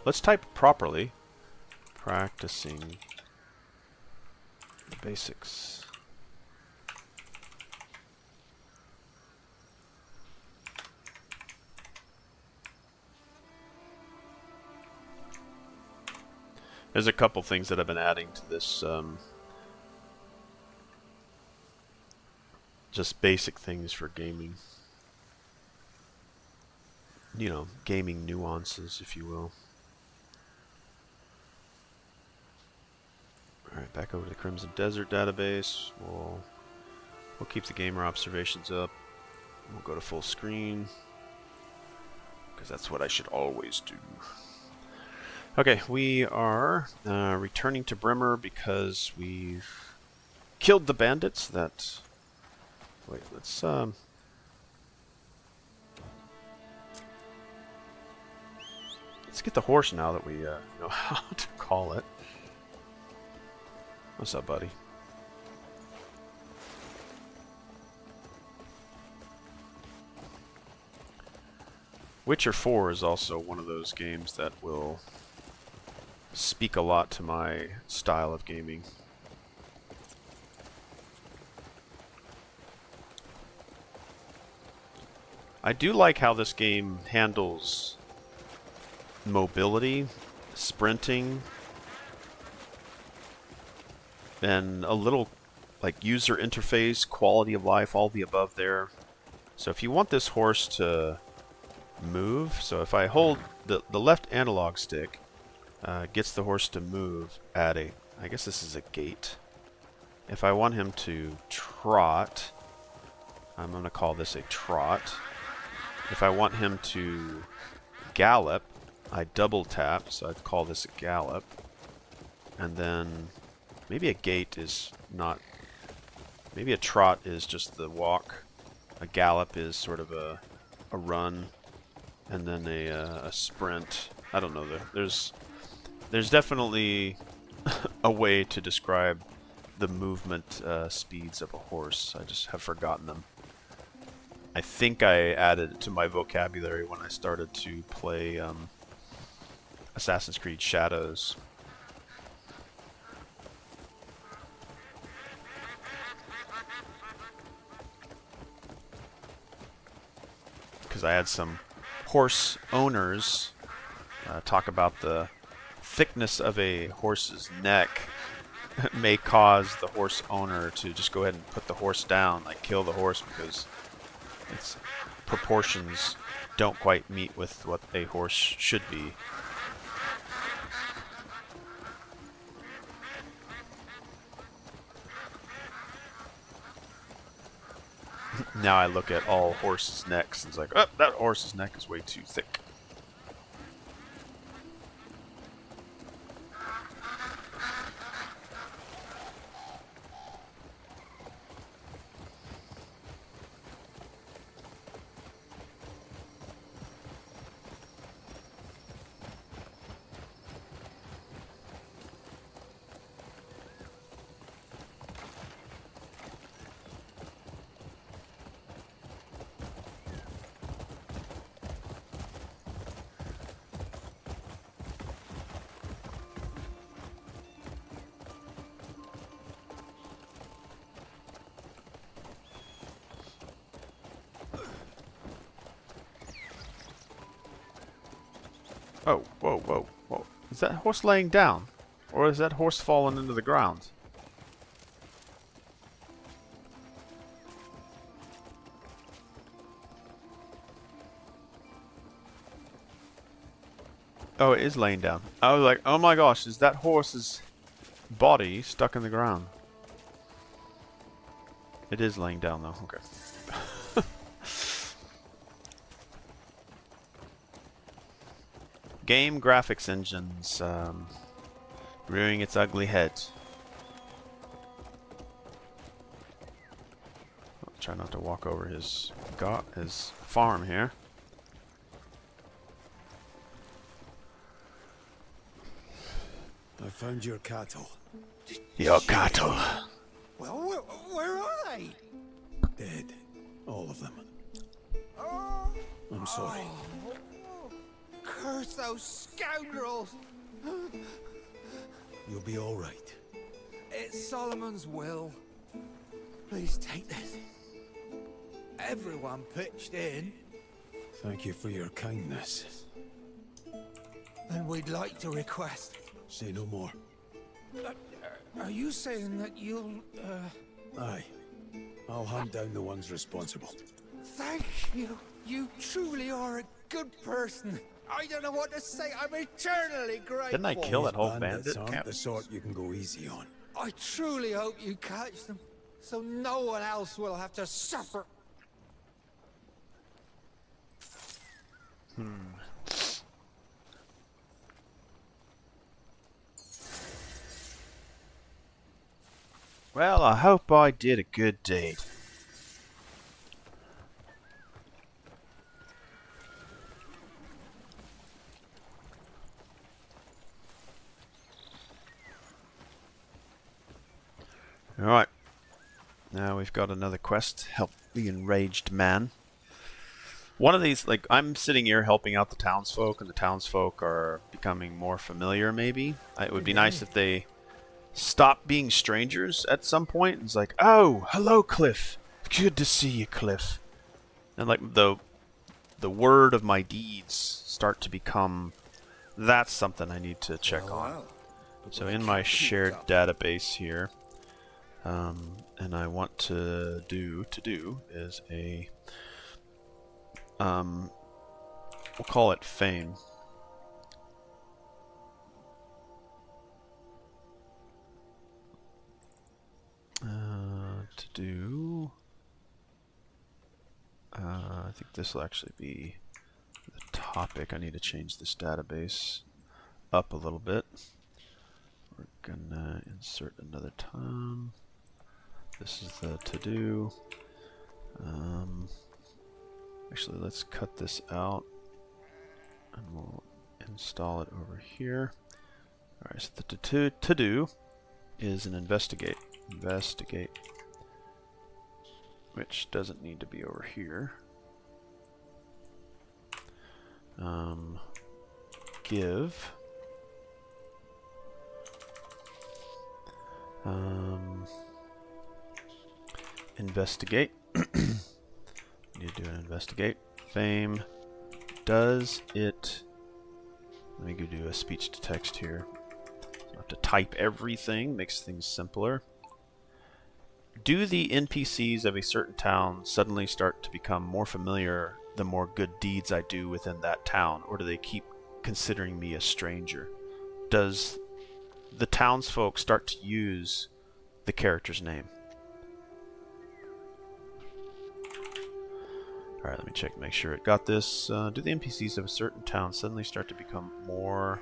Let's type properly. Practicing the basics. There's a couple things that I've been adding to this, just basic things for gaming. You know, gaming nuances, if you will. Alright, back over to the Crimson Desert database. We'll keep the gamer observations up. We'll go to full screen, because that's what I should always do. Okay, we are returning to Brimmer because we've killed the bandits that... Wait, let's get the horse now that we know how to call it. What's up, buddy? Witcher 4 is also one of those games that will speak a lot to my style of gaming. I do like how this game handles mobility, sprinting, and a little like user interface, quality of life, all the above there. So if you want this horse to move, so if I hold the left analog stick, gets the horse to move at a, I guess this is a gait. If I want him to trot, I'm going to call this a trot. If I want him to gallop, I double tap, so I'd call this a gallop. And then maybe a gait is not, maybe a trot is just the walk. A gallop is sort of a run, and then a sprint. I don't know. There's definitely a way to describe the movement speeds of a horse. I just have forgotten them. I think I added it to my vocabulary when I started to play Assassin's Creed Shadows. Because I had some horse owners talk about the thickness of a horse's neck may cause the horse owner to just go ahead and put the horse down, like kill the horse, because it's proportions don't quite meet with what a horse should be. Now I look at all horses' necks and it's like, oh, that horse's neck is way too thick. Oh, whoa, whoa, whoa. Is that horse laying down? Or is that horse falling into the ground? Oh, it is laying down. I was like, oh my gosh, is that horse's body stuck in the ground? It is laying down though, okay. Game graphics engines rearing its ugly head. I'll try not to walk over his farm here. I found your cattle. Your cattle. Well, where are they? Dead. All of them. I'm sorry. Curse those scoundrels! You'll be all right. It's Solomon's will. Please take this. Everyone pitched in. Thank you for your kindness. And we'd like to request. Say no more. Are you saying that you'll, Aye. I'll hunt down the ones responsible. Thank you. You truly are a good person. I don't know what to say. I'm eternally grateful. Didn't I kill that whole Bandits bandit aren't camp? the sort you can go easy on. I truly hope you catch them, so no one else will have to suffer. Well, I hope I did a good deed. Alright. Now we've got another quest. Help the enraged man. One of these, like, I'm sitting here helping out the townsfolk, and the townsfolk are becoming more familiar, maybe. It would be nice if they stop being strangers at some point. It's like, oh, hello, Cliff. Good to see you, Cliff. And, like, the word of my deeds start to become, that's something I need to check on. So in my shared database here, and I want to do is a we'll call it fame. I think this will actually be the topic. I need to change this database up a little bit. We're gonna insert another time. This is the to-do. Actually, let's cut this out and we'll install it over here. Alright, so the to-do is an investigate. Investigate. Which doesn't need to be over here. Give. Investigate. Need to do an investigate. Fame. Does it... Let me go do a speech to text here. So I have to type everything. Makes things simpler. Do the NPCs of a certain town suddenly start to become more familiar the more good deeds I do within that town, or do they keep considering me a stranger? Does the townsfolk start to use the character's name? Alright, let me check, make sure it got this. Do the NPCs of a certain town suddenly start to become more...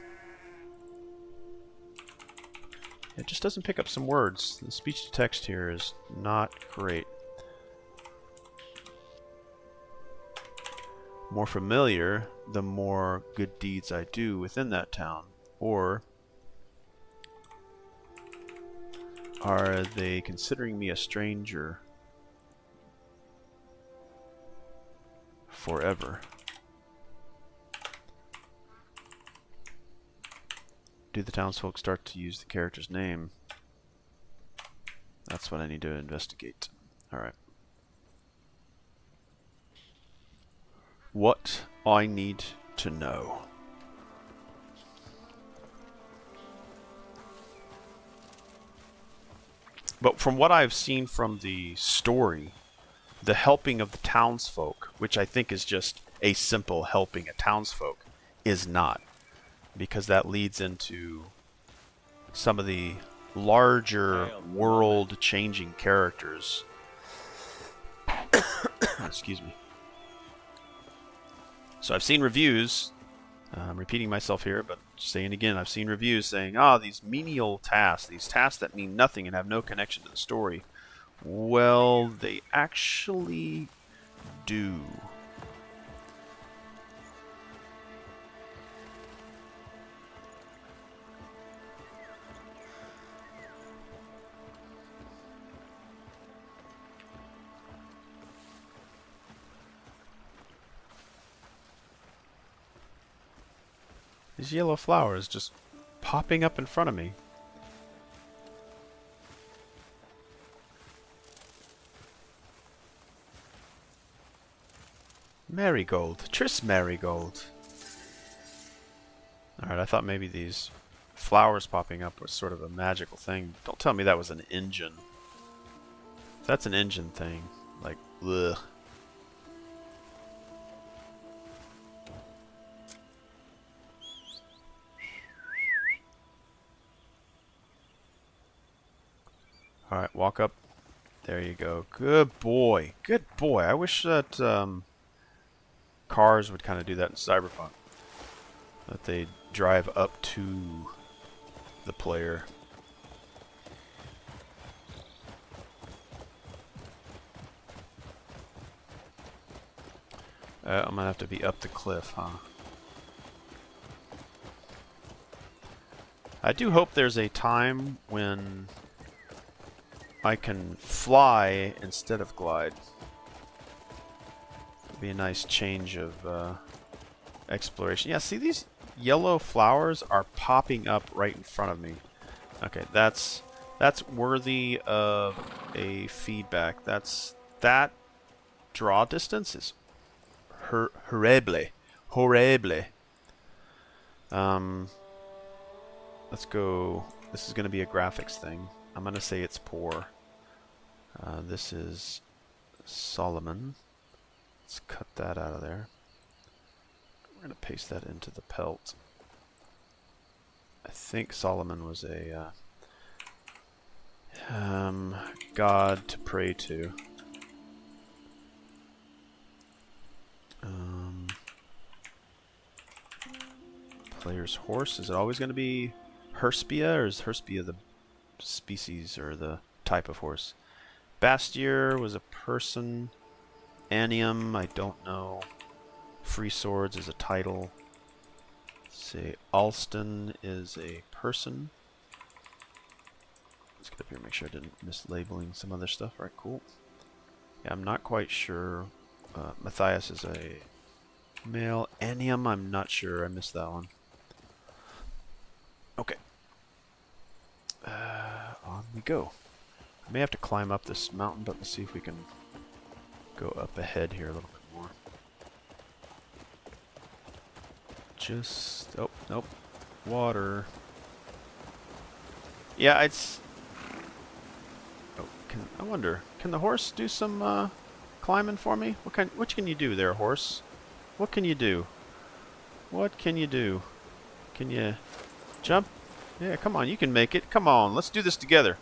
It just doesn't pick up some words. The speech to text here is not great. More familiar, the more good deeds I do within that town. Or are they considering me a stranger forever? Do the townsfolk start to use the character's name? That's what I need to investigate. Alright. What I need to know. But from what I've seen from the story, the helping of the townsfolk, which I think is just a simple helping a townsfolk, is not. Because that leads into some of the larger world-changing characters. Excuse me. So I've seen reviews, I'm repeating myself here, but saying again, I've seen reviews saying, these menial tasks, these tasks that mean nothing and have no connection to the story. Well, they actually do. These yellow flowers just popping up in front of me. Marigold. Tris Marigold. Alright, I thought maybe these flowers popping up was sort of a magical thing. Don't tell me that was an engine. If that's an engine thing, like, ugh. Alright, walk up. There you go. Good boy. Good boy. I wish that cars would kind of do that in Cyberpunk. That they drive up to the player. I'm going to have to be up the cliff, huh? I do hope there's a time when I can fly instead of glide. It'd be a nice change of exploration. Yeah, see, these yellow flowers are popping up right in front of me. Okay, that's worthy of a feedback. That draw distance is horrible. Let's go. This is going to be a graphics thing. I'm going to say it's poor. This is Solomon. Let's cut that out of there. We're going to paste that into the pelt. I think Solomon was a god to pray to. Player's horse. Is it always going to be Herspia, or is Herspia the species or the type of horse? Bastier was a person. Anium, I don't know. Free Swords is a title. Say Alston is a person. Let's get up here and make sure I didn't mislabeling some other stuff. Alright, cool. Yeah, I'm not quite sure. Matthias is a male. Anium, I'm not sure. I missed that one. Okay. On we go. I may have to climb up this mountain, but let's see if we can go up ahead here a little bit more. Just... oh, nope. Water. Yeah, it's... oh, I wonder, can the horse do some climbing for me? What can you do there, horse? What can you do? What can you do? Can you jump? Yeah, come on, you can make it. Come on, let's do this together.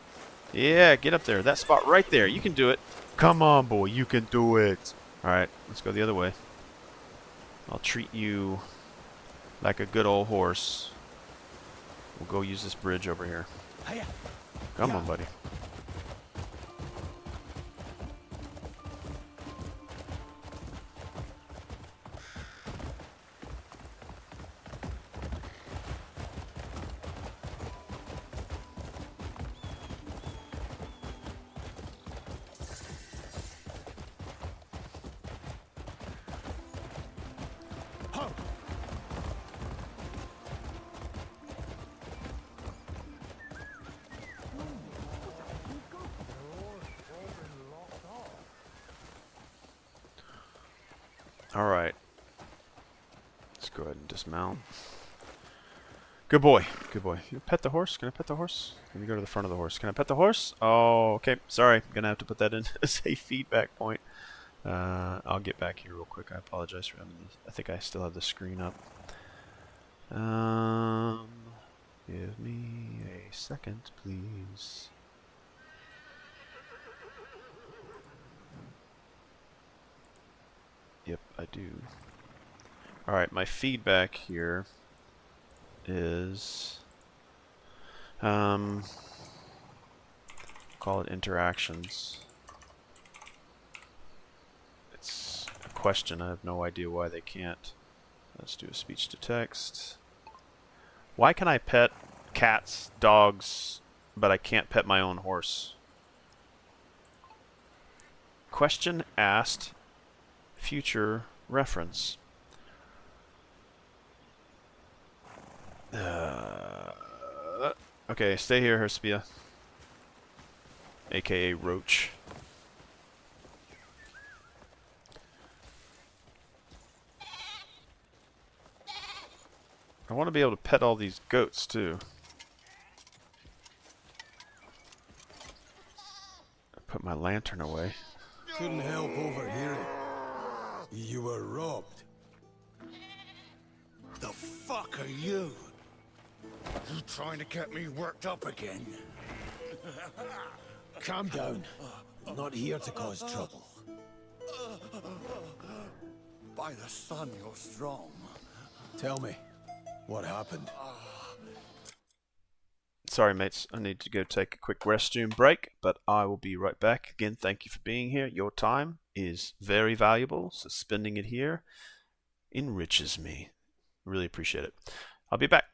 Yeah, get up there. That spot right there. You can do it. Come on, boy, you can do it. Alright, let's go the other way. I'll treat you like a good old horse. We'll go use this bridge over here. Come on, buddy. Alright. Let's go ahead and dismount. Good boy. Good boy. You pet the horse? Can I pet the horse? Let me go to the front of the horse. Can I pet the horse? Oh, okay. Sorry. I'm going to have to put that in as a feedback point. I'll get back here real quick. I apologize for having this. I think I still have the screen up. Give me a second, please. Yep, I do. Alright, my feedback here is call it interactions. It's a question. I have no idea why they can't. Let's do a speech to text. Why can I pet cats, dogs, but I can't pet my own horse? Question asked, future reference. Okay, stay here, Herspia. AKA Roach. I want to be able to pet all these goats, too. Put my lantern away. Couldn't help overhearing. You were robbed. The fuck are you? You trying to get me worked up again? Calm down. I'm not here to cause trouble. By the sun, you're strong. Tell me, what happened? Sorry, mates. I need to go take a quick restroom break, but I will be right back. Again, thank you for being here. Your time is very valuable, so spending it here enriches me. Really appreciate it. I'll be back.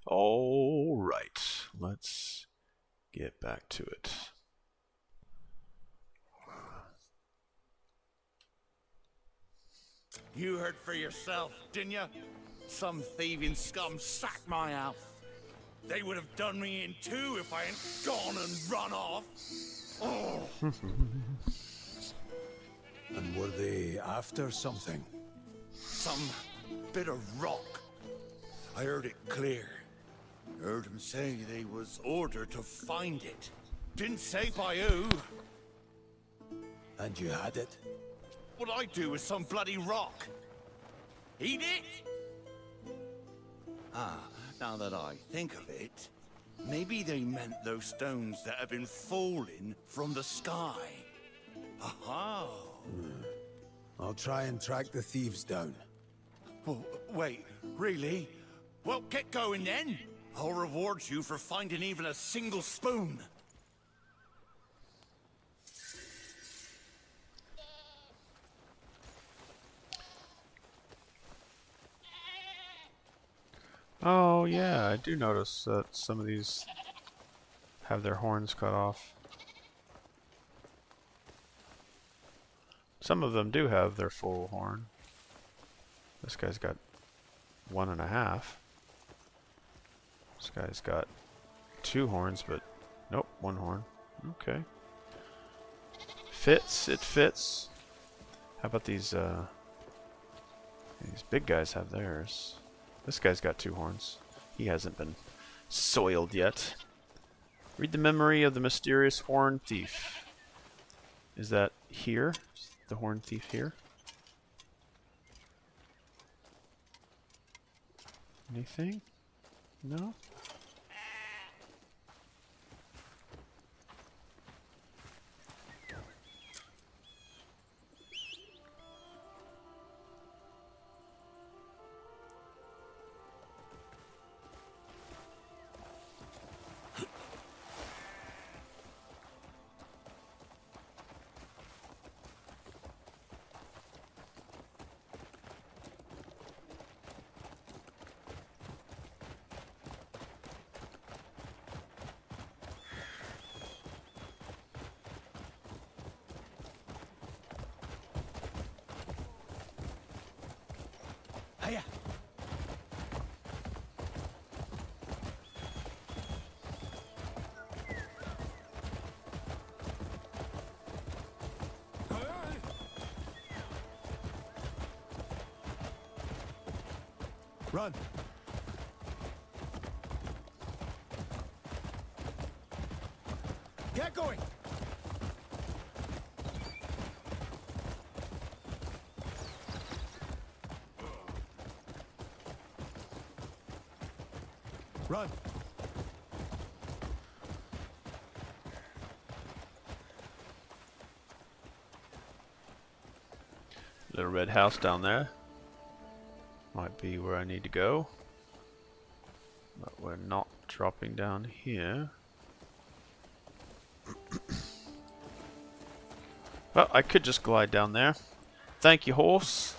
All right, let's get back to it. You heard for yourself, didn't you? Some thieving scum sacked my house. They would have done me in too if I hadn't gone and run off. Oh. And were they after something? Some bit of rock. I heard it clear. Heard him say they was ordered to find it. Didn't say by who. And you had it? What I do with some bloody rock? Eat it? Ah, now that I think of it, maybe they meant those stones that have been falling from the sky. Aha! I'll try and track the thieves down. Well, wait, really? Well, get going then. I'll reward you for finding even a single spoon. Oh yeah, I do notice that some of these have their horns cut off. Some of them do have their full horn. This guy's got 1.5. This guy's got 2 horns, but nope, 1 horn. Okay. Fits, it fits. How about these big guys have theirs? This guy's got 2 horns. He hasn't been soiled yet. Read the memory of the mysterious horn thief. Is that here? Is the horn thief here? Anything? No? Hiya! Run! Get going! Run! Little red house down there. Might be where I need to go. But we're not dropping down here. Well, I could just glide down there. Thank you, horse.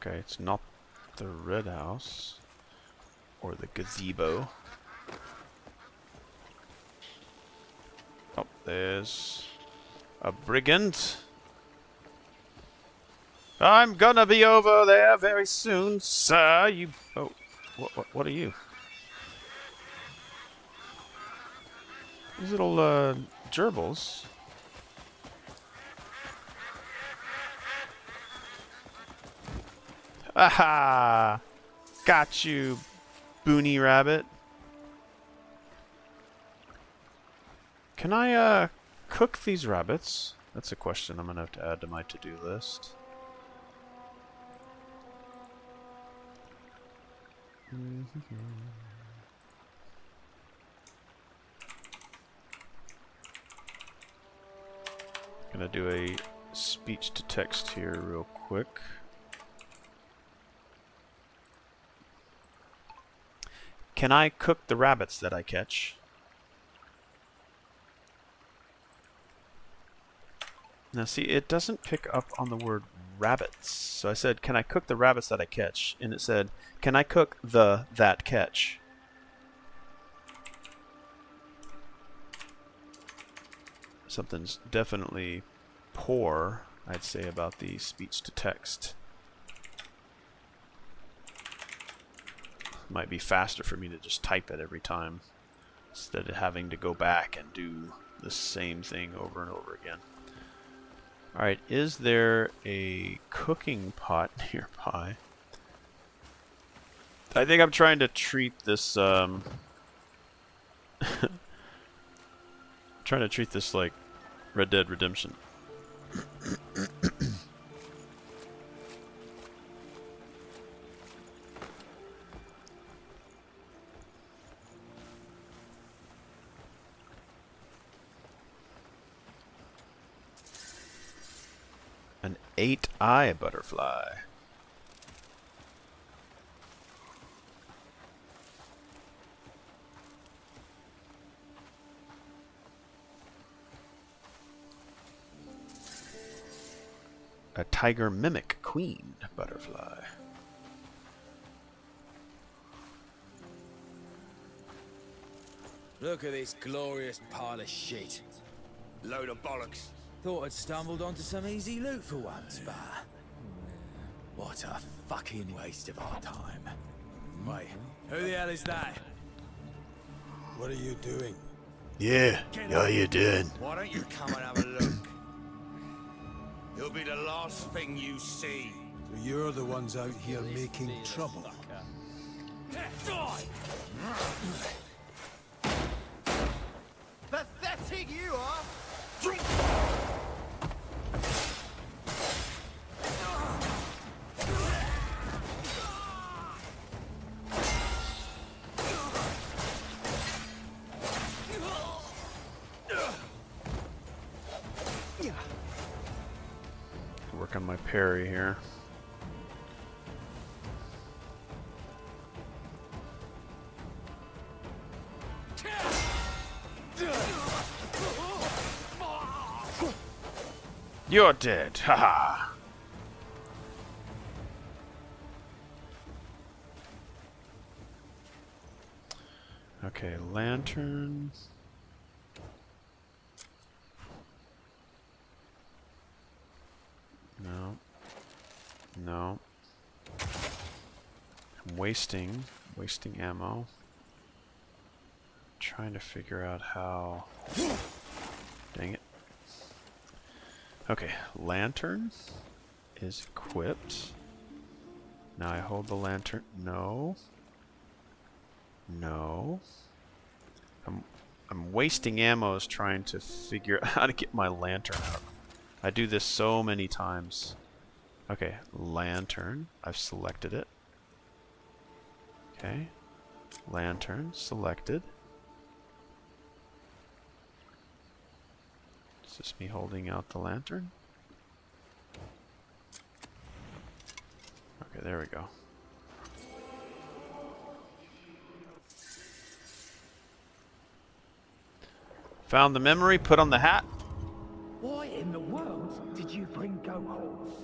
Okay, it's not the red house or the gazebo. Oh, there's a brigand. I'm gonna be over there very soon, sir. You. Oh, what are you? These little gerbils. Aha! Got you, Boony Rabbit. Can I cook these rabbits? That's a question I'm gonna have to add to my to-do list. Gonna do a speech to text here real quick. can I cook the rabbits that I catch? Now see, it doesn't pick up on the word rabbits. So I said, can I cook the rabbits that I catch? And it said, can I cook that catch? Something's definitely poor, I'd say, about the speech to text. Might be faster for me to just type it every time instead of having to go back and do the same thing over and over again. Alright, is there a cooking pot nearby? I think I'm trying to treat this trying to treat this like Red Dead Redemption. An 8-eye butterfly. A tiger mimic queen butterfly. Look at this glorious pile of shit. Load of bollocks. Thought I'd stumbled onto some easy loot for once, but... what a fucking waste of our time. Wait, who the hell is that? What are you doing? Yeah, how you doing? Why don't you come and have a look? It'll be the last thing you see. So you're the ones out here making trouble. Pathetic you are! Work on my parry here. You're dead, haha. Okay, lantern. No. No. I'm wasting ammo. Trying to figure out how. Dang it. Okay, lantern is equipped. Now I hold the lantern. No. No. I'm wasting ammo trying to figure out how to get my lantern out. I do this so many times. Okay, lantern. I've selected it. Okay. Lantern selected. Is this me holding out the lantern? Okay, there we go. Found the memory, put on the hat. Why in the world did you bring goat horns?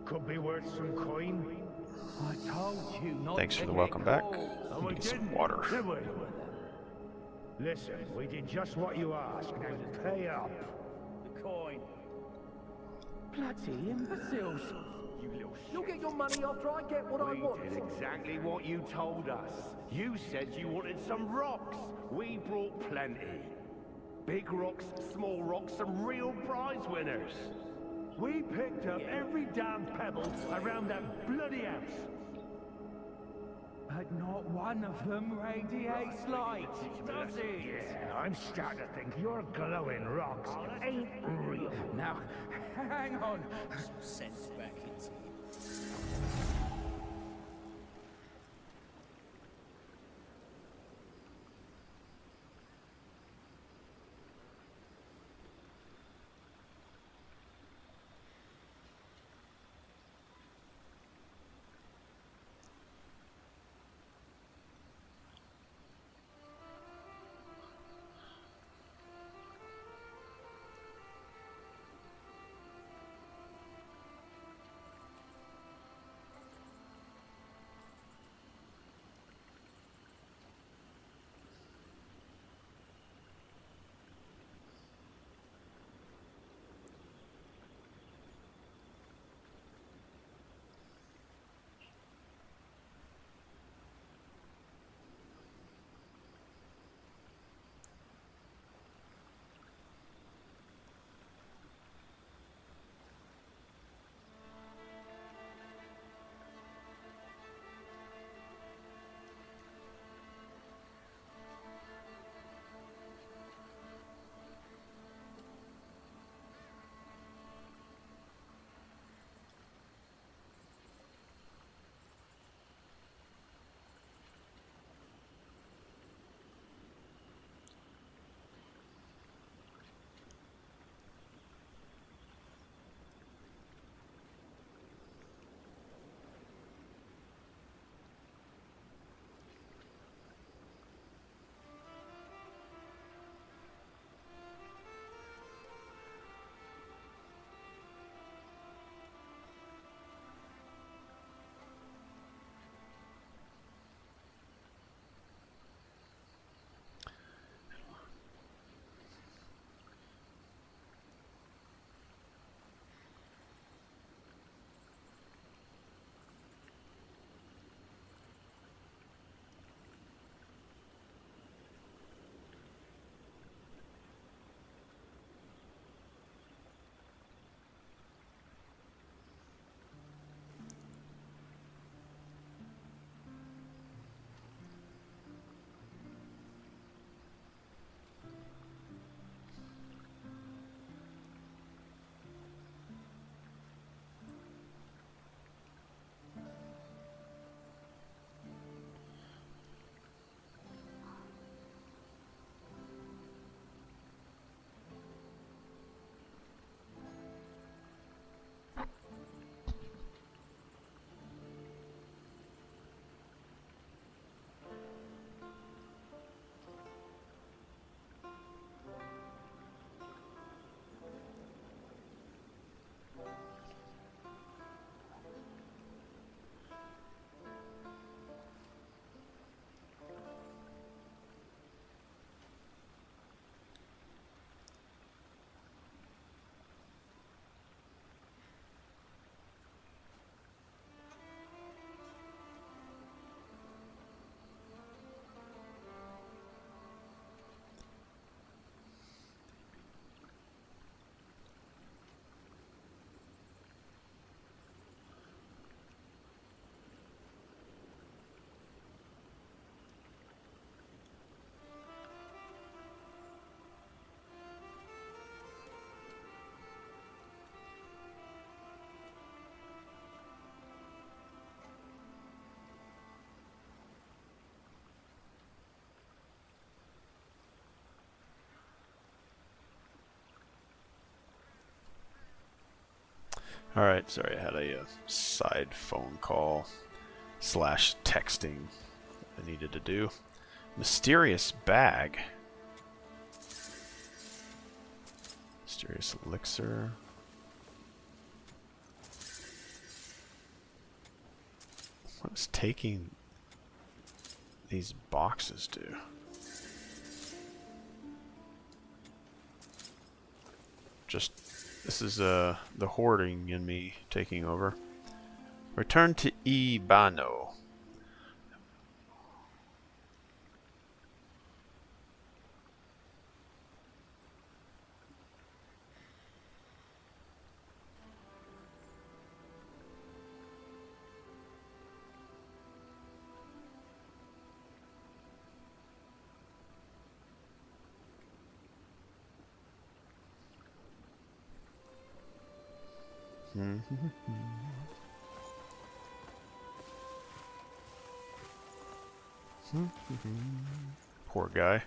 Could be worth some coin. I told you not. Thanks for the welcome back. I need some water. Listen, we did just what you asked. Now pay up. The coin. Bloody imbeciles. You'll get your money after I get what I want. We did exactly what you told us. You said you wanted some rocks. We brought plenty. Big rocks, small rocks, some real prize winners. We picked up every damn pebble around that bloody house. But not one of them radiates light, does it? Yeah, I'm starting to think your glowing rocks ain't real. Now, hang on. Some sense back into you. Alright, sorry, I had a side phone call / texting I needed to do. Mysterious bag. Mysterious elixir. What is taking these boxes do? Just, this is the hoarding in me taking over. Return to Ibano. Poor guy. I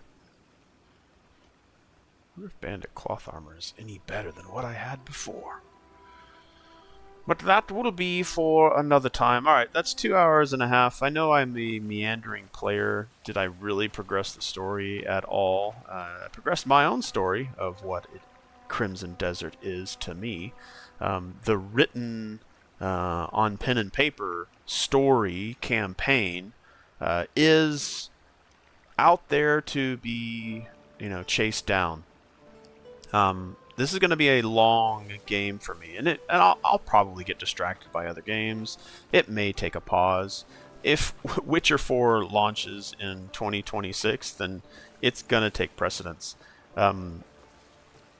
wonder if bandit cloth armor is any better than what I had before. But that will be for another time. Alright, that's 2 hours and a half. I know I'm a meandering player. Did I really progress the story at all? I progressed my own story of what Crimson Desert is to me. The written on pen and paper story campaign is out there to be, chased down. This is going to be a long game for me, and I'll probably get distracted by other games. It may take a pause. If Witcher 4 launches in 2026, then it's going to take precedence.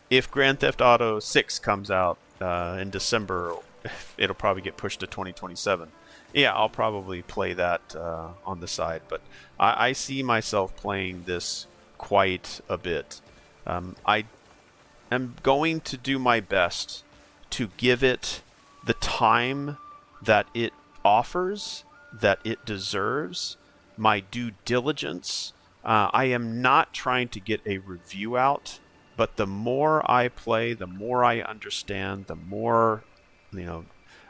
If Grand Theft Auto 6 comes out in December, it'll probably get pushed to 2027. Yeah, I'll probably play that on the side, but I see myself playing this quite a bit. I am going to do my best to give it the time that it offers, that it deserves, my due diligence. I am not trying to get a review out, but the more I play, the more I understand, the more,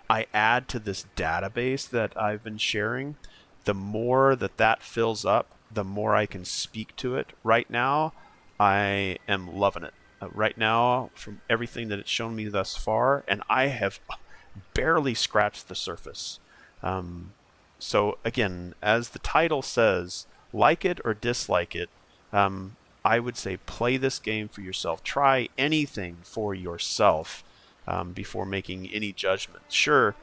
I add to this database that I've been sharing, the more that fills up, the more I can speak to it. Right now, I am loving it. Right now, from everything that it's shown me thus far, and I have barely scratched the surface. So again, as the title says, like it or dislike it, I would say play this game for yourself. Try anything for yourself before making any judgment. Sure,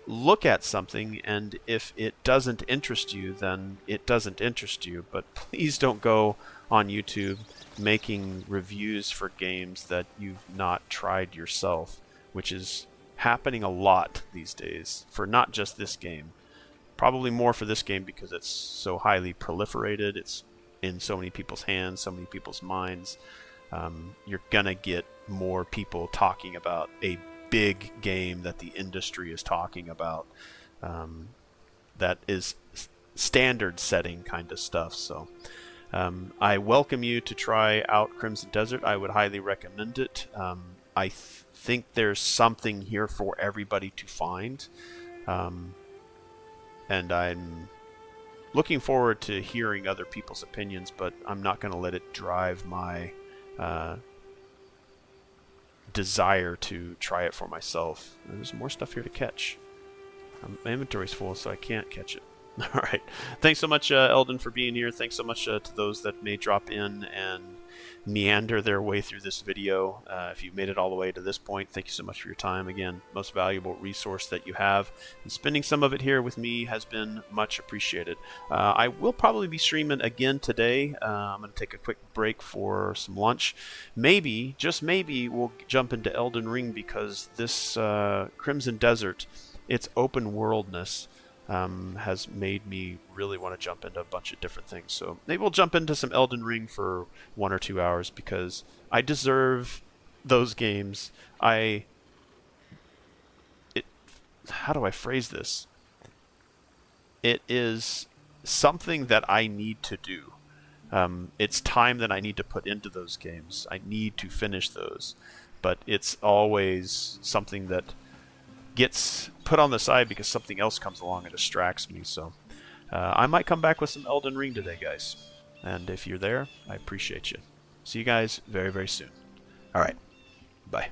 look at something, and if it doesn't interest you, then it doesn't interest you. But please don't go on YouTube making reviews for games that you've not tried yourself, which is happening a lot these days for not just this game. Probably more for this game because it's so highly proliferated. It's in so many people's hands, so many people's minds. You're gonna get more people talking about a big game that the industry is talking about. That is standard setting kind of stuff. So I welcome you to try out Crimson Desert. I would highly recommend it. I think there's something here for everybody to find. And I'm looking forward to hearing other people's opinions, but I'm not going to let it drive my desire to try it for myself. There's more stuff here to catch. My inventory's full, so I can't catch it. All right. Thanks so much, Eldon, for being here. Thanks so much to those that may drop in and meander their way through this video. If you've made it all the way to this point, thank you so much for your time. Again, most valuable resource that you have. And spending some of it here with me has been much appreciated. I will probably be streaming again today. I'm going to take a quick break for some lunch. Maybe, just maybe, we'll jump into Elden Ring because this Crimson Desert, its open worldness, has made me really want to jump into a bunch of different things. So maybe we'll jump into some Elden Ring for 1 or 2 hours because I deserve those games. How do I phrase this? It is something that I need to do. It's time that I need to put into those games. I need to finish those. But it's always something that gets put on the side because something else comes along and distracts me. So I might come back with some Elden Ring today, guys. And if you're there, I appreciate you. See you guys very, very soon. All right. Bye.